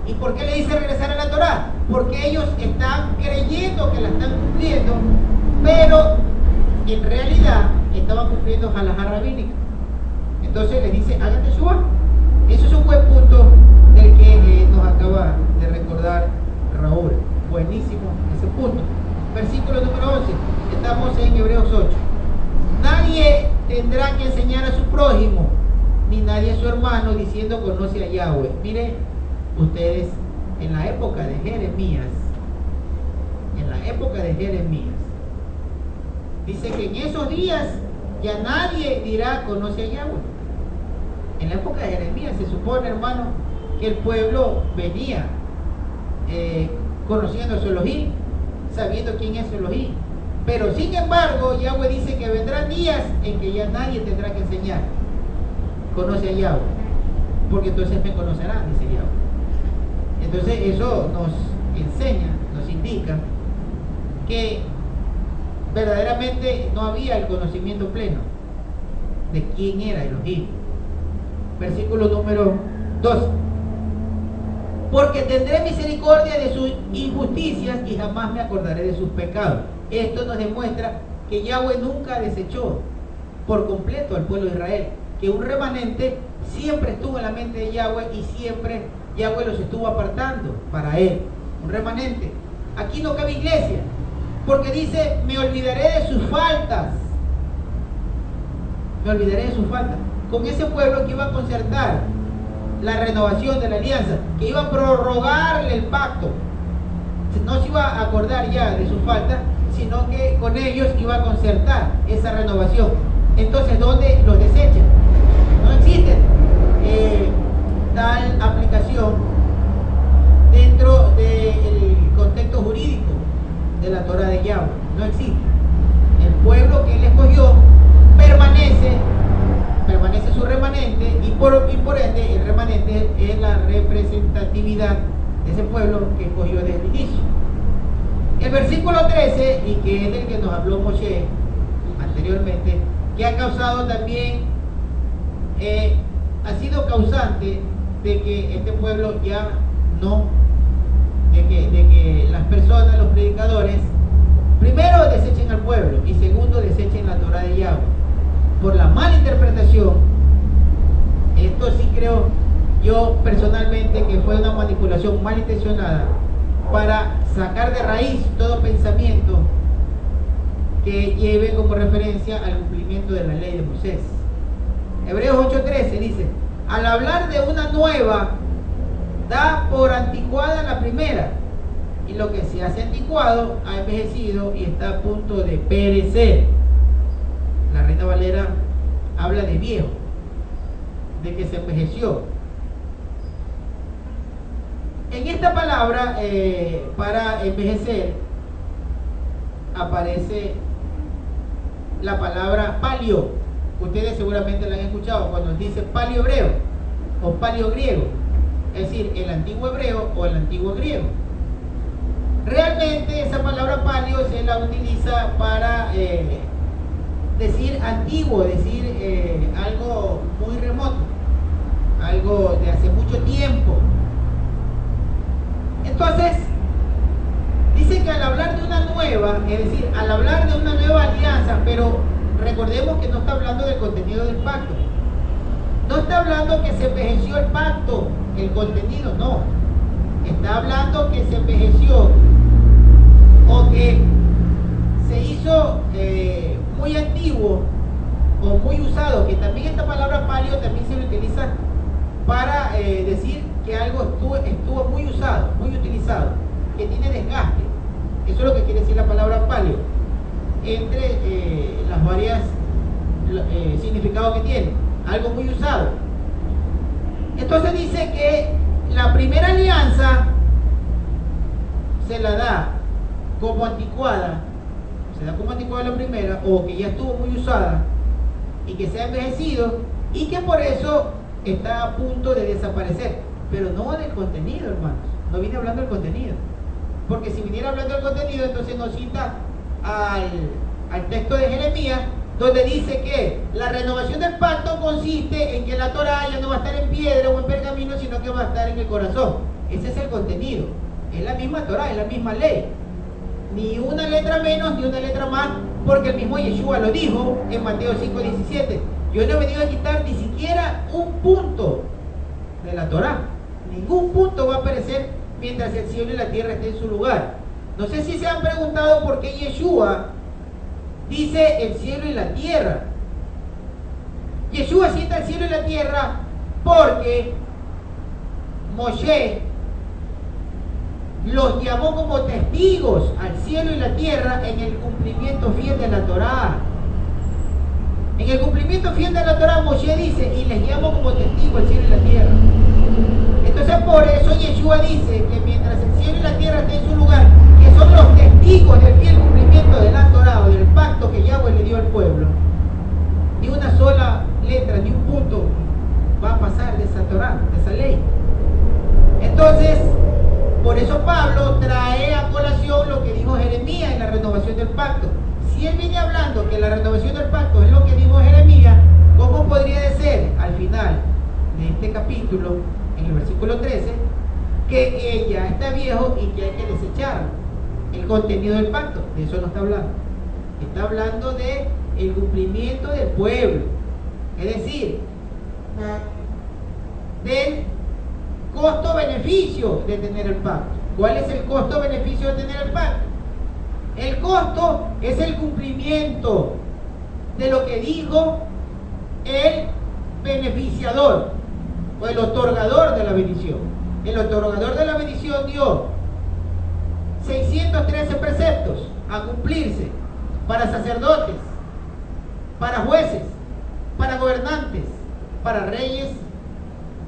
¿Y por qué le dice regresar a la Torah? Porque ellos están creyendo que la están cumpliendo, pero en realidad estaban cumpliendo halajá rabínica. Entonces les dice hagan teshuvá. Eso es un buen punto del que nos acaba de recordar Raúl. Buenísimo ese punto. Versículo número 11. Estamos en Hebreos 8. Nadie tendrá que enseñar a su prójimo, ni nadie a su hermano, diciendo conoce a Yahweh. Miren ustedes, en la época de Jeremías, dice que en esos días ya nadie dirá conoce a Yahweh. En la época de Jeremías se supone, hermano, que el pueblo venía conociendo a su Elohim, sabiendo quién es su Elohim. Pero sin embargo, Yahweh dice que vendrán días en que ya nadie tendrá que enseñar conoce a Yahweh, porque entonces me conocerán, dice Yahweh. Entonces eso nos enseña, nos indica que verdaderamente no había el conocimiento pleno de quién era Elohim. Versículo número 12. Porque tendré misericordia de sus injusticias y jamás me acordaré de sus pecados. Esto nos demuestra que Yahweh nunca desechó por completo al pueblo de Israel, que un remanente siempre estuvo en la mente de Yahweh y siempre Yahweh los estuvo apartando para él. Un remanente. Aquí no cabe iglesia, porque dice, me olvidaré de sus faltas. Me olvidaré de sus faltas. Con ese pueblo que iba a concertar la renovación de la alianza, que iba a prorrogarle el pacto, no se iba a acordar ya de sus faltas, sino que con ellos iba a concertar esa renovación. Entonces, ¿dónde los desechan? No existe tal aplicación dentro del contexto jurídico de la Torah de Yahweh. No existe. El pueblo que él escogió permanece su remanente, y por ende el remanente es la representatividad de ese pueblo que escogió desde el inicio. El versículo 13, y que es del que nos habló Moshe anteriormente, que ha causado también, ha sido causante de que este pueblo ya no, de que las personas, los predicadores, primero desechen al pueblo y segundo desechen la Torah de Yahweh por la mala interpretación. Esto sí creo yo personalmente que fue una manipulación malintencionada para sacar de raíz todo pensamiento que lleve como referencia al cumplimiento de la ley de Moisés. Hebreos 8:13 dice, al hablar de una nueva, da por anticuada la primera, y lo que se hace anticuado ha envejecido y está a punto de perecer. La Reina Valera habla de viejo, de que se envejeció. En esta palabra, para envejecer, aparece la palabra palio. Ustedes seguramente la han escuchado cuando dice palio hebreo o palio griego, es decir, el antiguo hebreo o el antiguo griego. Realmente esa palabra palio se la utiliza para decir antiguo, decir algo muy remoto, algo de hace mucho tiempo. Entonces, dice que al hablar de una nueva, es decir, al hablar de una nueva alianza, pero recordemos que no está hablando del contenido del pacto. No está hablando que se envejeció el pacto, el contenido, no. Está hablando que se envejeció o que se hizo muy antiguo o muy usado, que también esta palabra palio también se utiliza para decir que algo estuvo muy usado, muy utilizado, que tiene desgaste. Eso es lo que quiere decir la palabra palio, entre las varias significados que tiene, algo muy usado. Entonces dice que la primera alianza se la da como anticuada, se da como anticuada la primera, o que ya estuvo muy usada y que se ha envejecido y que por eso está a punto de desaparecer, pero no del contenido, hermanos. No viene hablando del contenido, porque si viniera hablando del contenido, entonces nos cita al texto de Jeremías, donde dice que la renovación del pacto consiste en que la Torá ya no va a estar en piedra o en pergamino, sino que va a estar en el corazón. Ese es el contenido, es la misma Torá, es la misma ley, ni una letra menos ni una letra más, porque el mismo Yeshua lo dijo en Mateo 5:17. Yo no he venido a quitar ni siquiera un punto de la Torá, ningún punto va a aparecer mientras el cielo y la tierra estén en su lugar. No sé si se han preguntado por qué Yeshua dice el cielo y la tierra. Yeshua cita el cielo y la tierra porque Moshe los llamó como testigos al cielo y la tierra en el cumplimiento fiel de la Torá. En el cumplimiento fiel de la Torá, Moshe dice, y les llamo como testigos al cielo y la tierra. Entonces por eso Yeshua dice que mientras el cielo y la tierra estén en su lugar, que son los testigos del fiel cumplimiento de la Torá o del pacto que Yahweh le dio al pueblo, ni una sola letra, ni un punto va a pasar de esa Torá, de esa ley. Entonces, por eso Pablo trae a colación lo que dijo Jeremías en la renovación del pacto. Si él viene hablando que la renovación del pacto es lo que dijo Jeremías, ¿cómo podría ser al final de este capítulo, en el versículo 13, que ya está viejo y que hay que desecharlo? El contenido del pacto, de eso no está hablando. Está hablando de el cumplimiento del pueblo, es decir, del costo-beneficio de tener el pacto. ¿Cuál es el costo-beneficio de tener el pacto? El costo es el cumplimiento de lo que dijo el beneficiador o el otorgador de la bendición. El otorgador de la bendición dio 613 preceptos a cumplirse para sacerdotes, para jueces, para gobernantes, para reyes,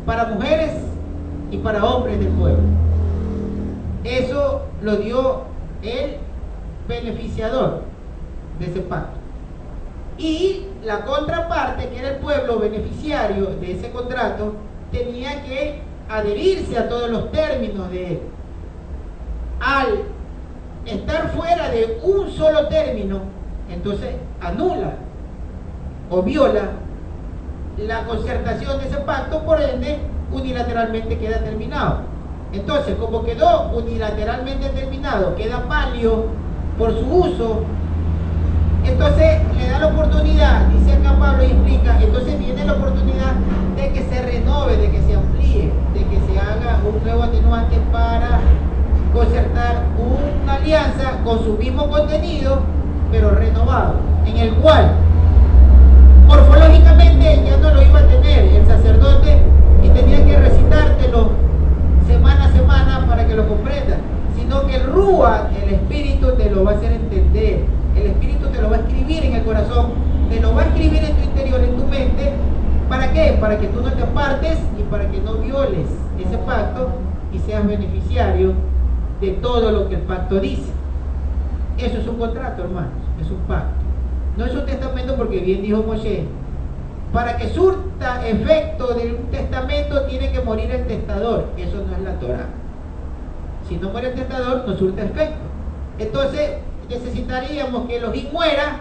para mujeres y para hombres del pueblo. Eso lo dio el beneficiador de ese pacto. Y la contraparte, que era el pueblo beneficiario de ese contrato, tenía que adherirse a todos los términos de él. Al estar fuera de un solo término, entonces anula o viola la concertación de ese pacto, por ende unilateralmente queda terminado. Entonces, como quedó unilateralmente terminado, queda palio por su uso, entonces le da la oportunidad, dice acá Pablo y explica, entonces viene la oportunidad de que se renove, de que se amplíe, de que se haga un nuevo atenuante para concertar una alianza con su mismo contenido, pero renovado, en el cual morfológicamente ya no lo iba a tener el sacerdote y tenía que recitártelo semana a semana para que lo comprendas, sino que el Ruach, el Espíritu, te lo va a hacer entender, el Espíritu te lo va a escribir en el corazón, te lo va ese pacto y seas beneficiario de todo lo que el pacto dice. Eso es un contrato, hermanos, es un pacto. No es un testamento porque bien dijo Moshe, para que surta efecto de un testamento tiene que morir el testador. Eso no es la Torah. Si no muere el testador, no surta efecto. Entonces necesitaríamos que Elohim muera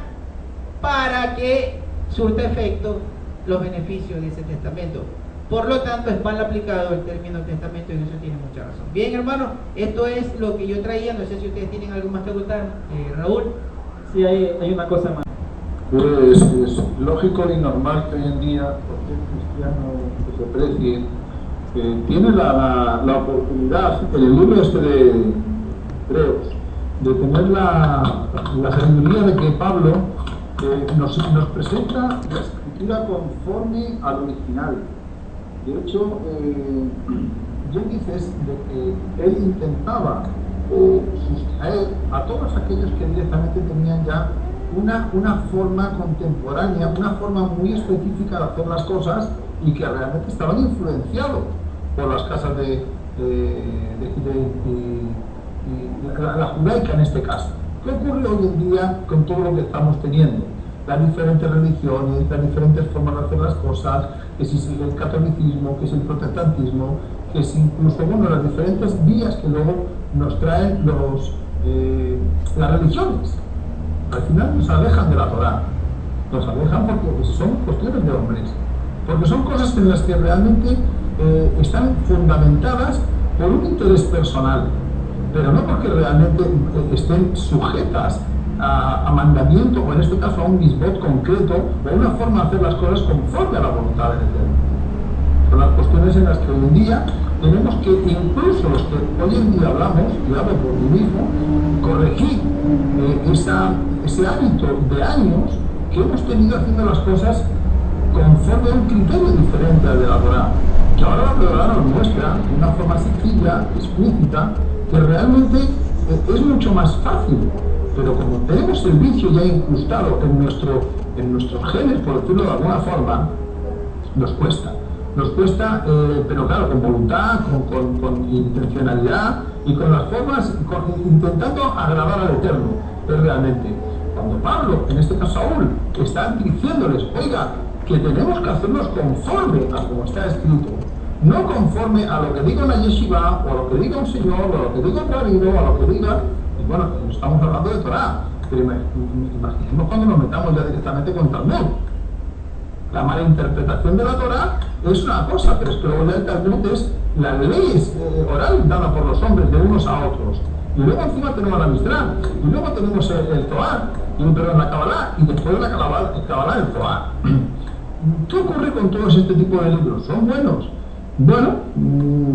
para que surta efecto los beneficios de ese testamento. Por lo tanto, es mal aplicado el término testamento y eso tiene mucha razón. Bien, hermano, esto es lo que yo traía. No sé si ustedes tienen algo más que contar. Raúl. Sí, hay una cosa más. Pues es lógico y normal que hoy en día cualquier cristiano que se precie tiene la oportunidad, en el libro este de Hebreos, de tener la sabiduría de que Pablo nos presenta la escritura conforme al original. De hecho, yo dices de que él intentaba sustraer a todos aquellos que directamente tenían ya una forma contemporánea, una forma muy específica de hacer las cosas y que realmente estaban influenciados por las casas de la judaica en este caso. ¿Qué ocurre hoy en día con todo lo que estamos teniendo? Las diferentes religiones, las diferentes formas de hacer las cosas, que si el catolicismo, que si el protestantismo, que si incluso, bueno, las diferentes vías que luego nos traen las religiones. Al final nos alejan de la Torá, nos alejan porque son cuestiones de hombres, porque son cosas en las que realmente están fundamentadas por un interés personal, pero no porque realmente estén sujetas a mandamiento, o en este caso a un misbot concreto, o a una forma de hacer las cosas conforme a la voluntad del Eterno. Son las cuestiones en las que hoy en día tenemos que, incluso los que hoy en día hablamos, y hablo por mí mismo, corregir ese hábito de años que hemos tenido haciendo las cosas conforme a un criterio diferente al de la Torá, que ahora la Torá nos muestra de una forma sencilla, explícita, que realmente es mucho más fácil, pero como tenemos el vicio ya incrustado en nuestros genes, por decirlo de alguna forma, nos cuesta, pero claro, con voluntad, con intencionalidad y con las formas, intentando agradar al Eterno. Pero realmente, cuando Pablo, en este caso Saúl, está diciéndoles, oiga, que tenemos que hacernos conforme a como está escrito, no conforme a lo que diga una yeshiva, o a lo que diga un señor, o a lo que diga un rabino, o a lo que diga, y bueno, estamos hablando de Torá, pero imaginemos cuando nos metamos ya directamente con Talmud. La mala interpretación de la Torá es una cosa, pero es que luego ya el Talmud es la ley oral dada por los hombres de unos a otros. Y luego encima tenemos la Mishnah, y luego tenemos el Zohar, pero la Kabbalah, y después de la Kabbalah el Zohar. ¿Qué ocurre con todos este tipo de libros? ¿Son buenos? Bueno,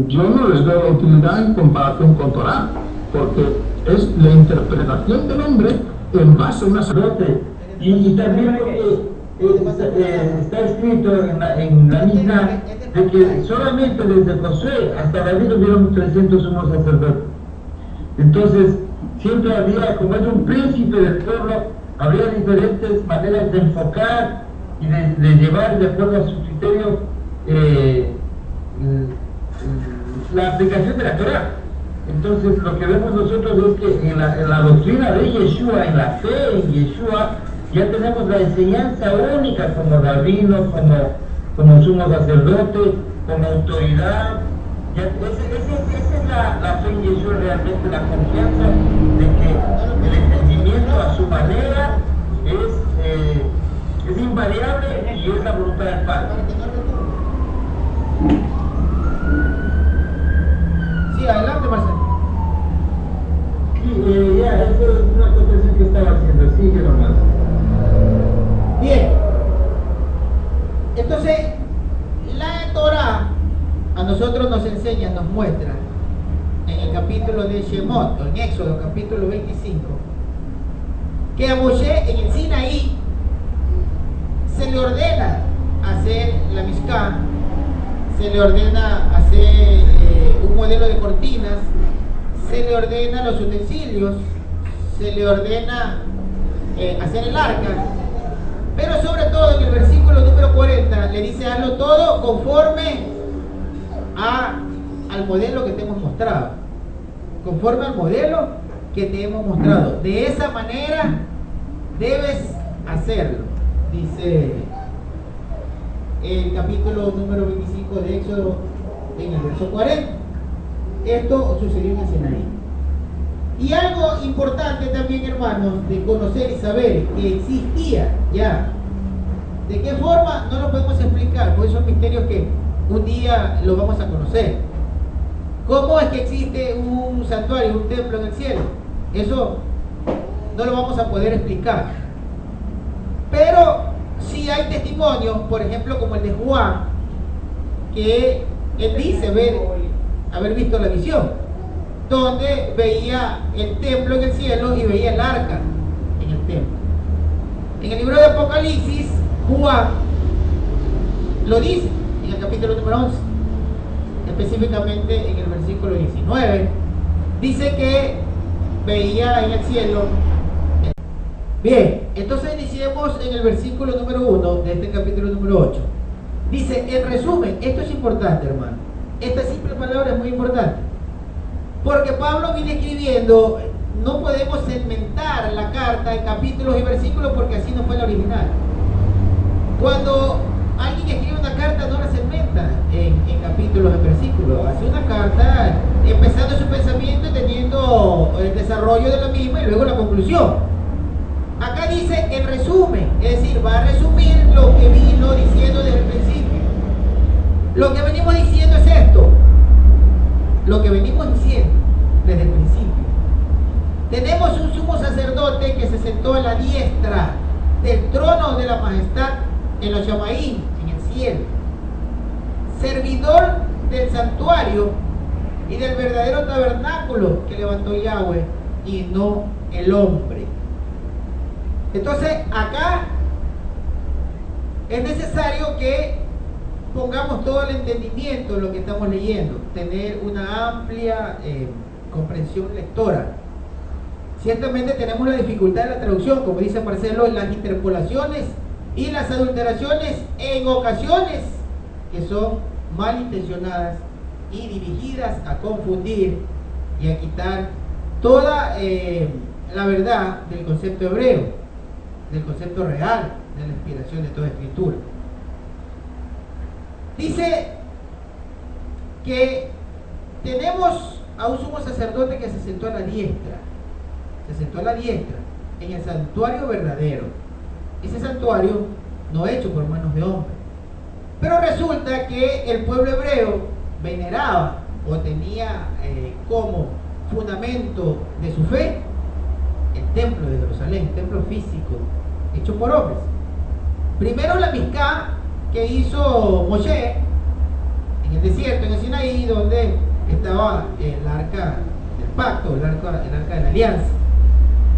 yo no les veo utilidad en comparación con Torá, porque es la interpretación del hombre en base a una sacerdote. Y también está escrito en la Mishnah de que solamente desde Josué hasta David hubieron 300 sumos sacerdotes. Entonces, siempre había, como es un príncipe del pueblo, habría diferentes maneras de enfocar y de llevar de acuerdo a su criterio la aplicación de la Torah. Entonces, lo que vemos nosotros es que en la doctrina de Yeshua, en la fe en Yeshua, ya tenemos la enseñanza única como rabino, como sumo sacerdote, como autoridad. Esa es la fe en Yeshua, realmente la confianza de que el entendimiento a su manera es invariable y es la voluntad del Padre. Sí, adelante, Marcelo. Sí, ya, eso es una acotación que estaba haciendo, sigue nomás. Bien, entonces la Torah a nosotros nos enseña, nos muestra en el capítulo de Shemot, en Éxodo capítulo 25, que a Moshe en el Sinaí se le ordena hacer la Mishkan, se le ordena hacer un modelo de cortinas, se le ordena los utensilios, se le ordena hacer el arca, pero sobre todo en el versículo número 40 le dice hazlo todo conforme a al modelo que te hemos mostrado. Conforme al modelo que te hemos mostrado. De esa manera debes hacerlo. Dice el capítulo número 25 de Éxodo en el verso 40. Esto sucedió en el Sinaí. Y algo importante también, hermanos, de conocer y saber que existía ya. ¿De qué forma? No lo podemos explicar, porque son misterios que un día lo vamos a conocer. ¿Cómo es que existe un santuario, un templo en el cielo? Eso no lo vamos a poder explicar. Pero sí hay testimonios, por ejemplo, como el de Juan, que él dice haber visto la visión, donde veía el templo en el cielo y veía el arca en el templo. En el libro de Apocalipsis, Juan lo dice en el capítulo número 11, específicamente en el versículo 19, dice que veía en el cielo. Bien, entonces iniciemos en el versículo número 1 de este capítulo número 8. Dice, en resumen, esto es importante, hermano. Esta simple palabra es muy importante. Porque Pablo viene escribiendo, no podemos segmentar la carta en capítulos y versículos porque así no fue la original. Cuando alguien escribe una carta no la segmenta en capítulos y versículos. Hace una carta empezando su pensamiento y teniendo el desarrollo de la misma y luego la conclusión. Acá dice en resumen, es decir, va a resumir lo que vino diciendo desde el principio. Lo que venimos diciendo es esto. Lo que venimos diciendo desde el principio. Tenemos un sumo sacerdote que se sentó a la diestra del trono de la majestad en los Shamaín, en el cielo. Servidor del santuario y del verdadero tabernáculo que levantó Yahweh y no el hombre. Entonces acá es necesario que pongamos todo el entendimiento en lo que estamos leyendo, tener una amplia comprensión lectora. Ciertamente tenemos la dificultad de la traducción, como dice Marcelo, las interpolaciones y las adulteraciones en ocasiones que son malintencionadas y dirigidas a confundir y a quitar toda la verdad del concepto hebreo, del concepto real de la inspiración de toda escritura. Dice que tenemos a un sumo sacerdote que se sentó a la diestra, en el santuario verdadero. Ese santuario no hecho por manos de hombre. Pero resulta que el pueblo hebreo veneraba o tenía como fundamento de su fe el templo de Jerusalén, el templo físico hecho por hombres. Primero la Mizcá que hizo Moshe en el desierto, en el Sinaí, donde estaba el arca del pacto, el arca de la alianza,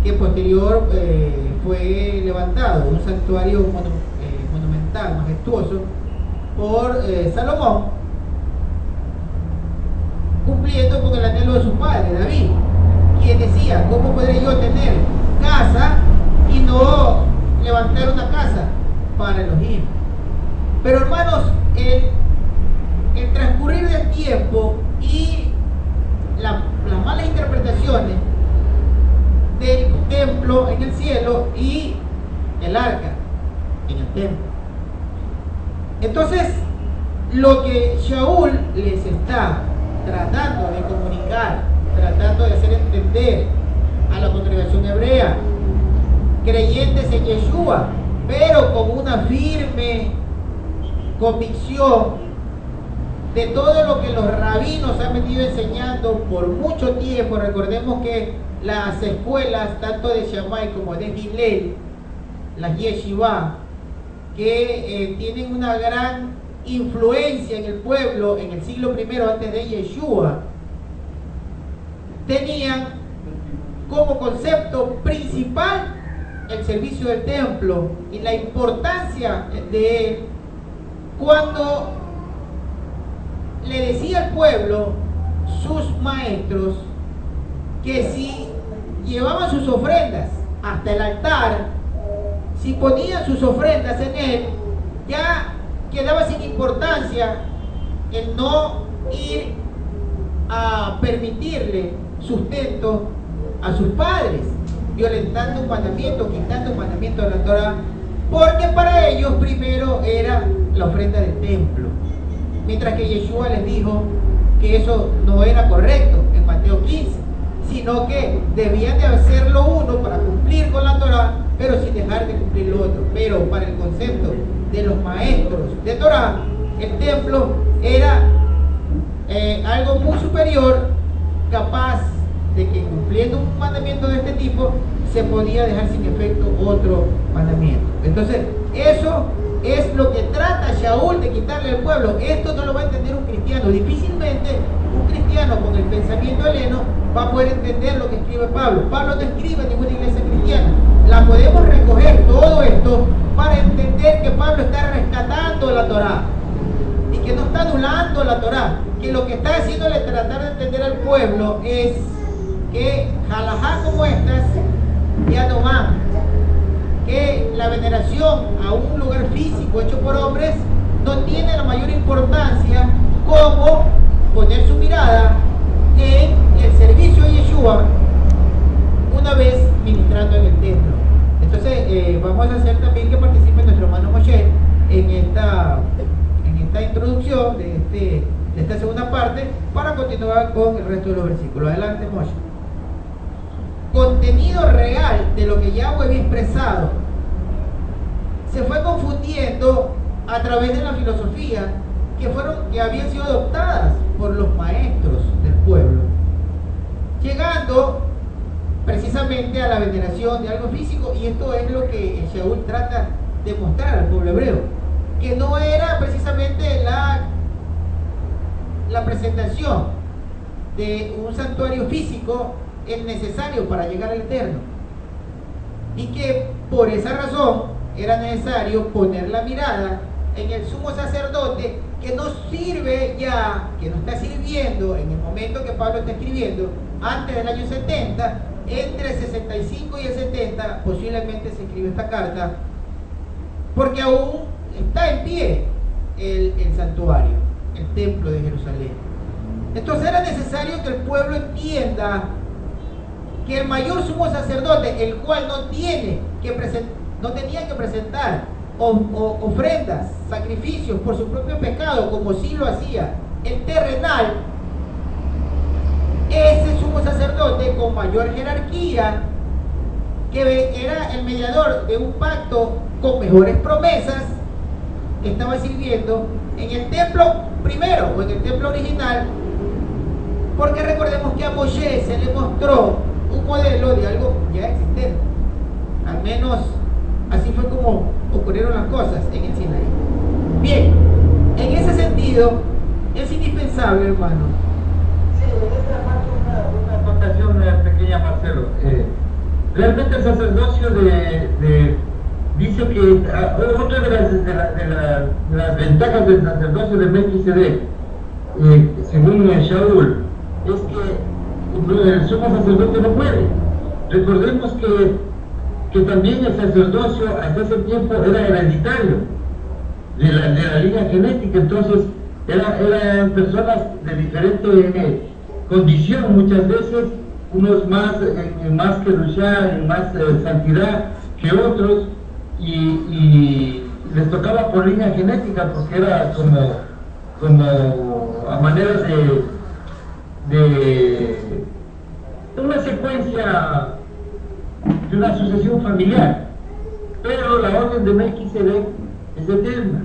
que posterior fue levantado, un santuario monumental, majestuoso, por Salomón, cumpliendo con el anhelo de su padre, David, quien decía, ¿cómo podré yo tener casa y no levantar una casa para Elohim? Pero hermanos, el transcurrir del tiempo y las malas interpretaciones del templo en el cielo y el arca en el templo. Entonces, lo que Shaul les está tratando de comunicar, tratando de hacer entender a la congregación hebrea, creyentes en Yeshua, pero con una firme convicción de todo lo que los rabinos han venido enseñando por mucho tiempo. Recordemos que las escuelas, tanto de Shammai como de Hillel, las yeshivá, que tienen una gran influencia en el pueblo en el siglo I antes de Yeshua, tenían como concepto principal el servicio del templo y la importancia de él, cuando le decía al pueblo, sus maestros, que si llevaban sus ofrendas hasta el altar, si ponían sus ofrendas en él, ya quedaba sin importancia el no ir a permitirle sustento a sus padres, violentando un mandamiento, quitando un mandamiento de la Torá, porque para ellos primero era la ofrenda del templo, mientras que Yeshua les dijo que eso no era correcto en Mateo 15, sino que debían de hacerlo uno para cumplir con la Torá, pero sin dejar de cumplir lo otro. Pero para el concepto de los maestros de Torá, el templo era algo muy superior, capaz de que cumpliendo un mandamiento de este tipo se podía dejar sin efecto otro mandamiento. Entonces, eso es lo que trata Shaul de quitarle al pueblo. Esto no lo va a entender un cristiano. Difícilmente un cristiano con el pensamiento heleno va a poder entender lo que escribe Pablo. Pablo no escribe en ninguna iglesia cristiana. La podemos recoger todo esto para entender que Pablo está rescatando la Torá y que no está anulando la Torá, que lo que está haciéndole tratar de entender al pueblo es que halajá como estas ya no van, que la veneración a un lugar físico hecho por hombres no tiene la mayor importancia como poner su mirada en el servicio de Yeshua una vez ministrando en el templo. Entonces vamos a hacer también que participe nuestro hermano Moshe en esta introducción de esta segunda parte para continuar con el resto de los versículos. Adelante, Moshe. Contenido real de lo que Yahweh había expresado se fue confundiendo a través de la filosofía que habían sido adoptadas por los maestros del pueblo, llegando precisamente a la veneración de algo físico. Y esto es lo que Shaul trata de mostrar al pueblo hebreo, que no era precisamente la presentación de un santuario físico es necesario para llegar al Eterno, y que por esa razón era necesario poner la mirada en el sumo sacerdote, que no sirve ya, que no está sirviendo en el momento que Pablo está escribiendo, antes del año 70, entre el 65 y el 70 posiblemente se escribe esta carta, porque aún está en pie el santuario, el templo de Jerusalén. Entonces era necesario que el pueblo entienda que el mayor sumo sacerdote, el cual no tenía que presentar ofrendas, sacrificios por su propio pecado, como sí lo hacía el terrenal, ese sumo sacerdote con mayor jerarquía, que era el mediador de un pacto con mejores promesas, estaba sirviendo en el templo primero, o en el templo original, porque recordemos que a Moshe se le mostró un modelo de algo ya existente. Al menos así fue como ocurrieron las cosas en el Sinaí. Bien, en ese sentido es indispensable, hermano. Sí, en esta parte una acotación pequeña, Marcelo. Realmente el sacerdocio dice que otra de las ventajas del sacerdocio de Melquisedec, según Shaul, es que el sumo sacerdote no puede. Recordemos que también el sacerdocio hasta ese tiempo era hereditario de la línea genética. Entonces eran personas de diferente condición, muchas veces unos más que luchar, en más santidad que otros, y les tocaba por línea genética, porque era como a manera de una secuencia, de una sucesión familiar. Pero la orden de Melquisedec es eterna,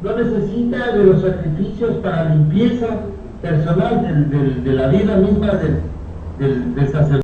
no necesita de los sacrificios para limpieza personal de la vida misma del sacerdote.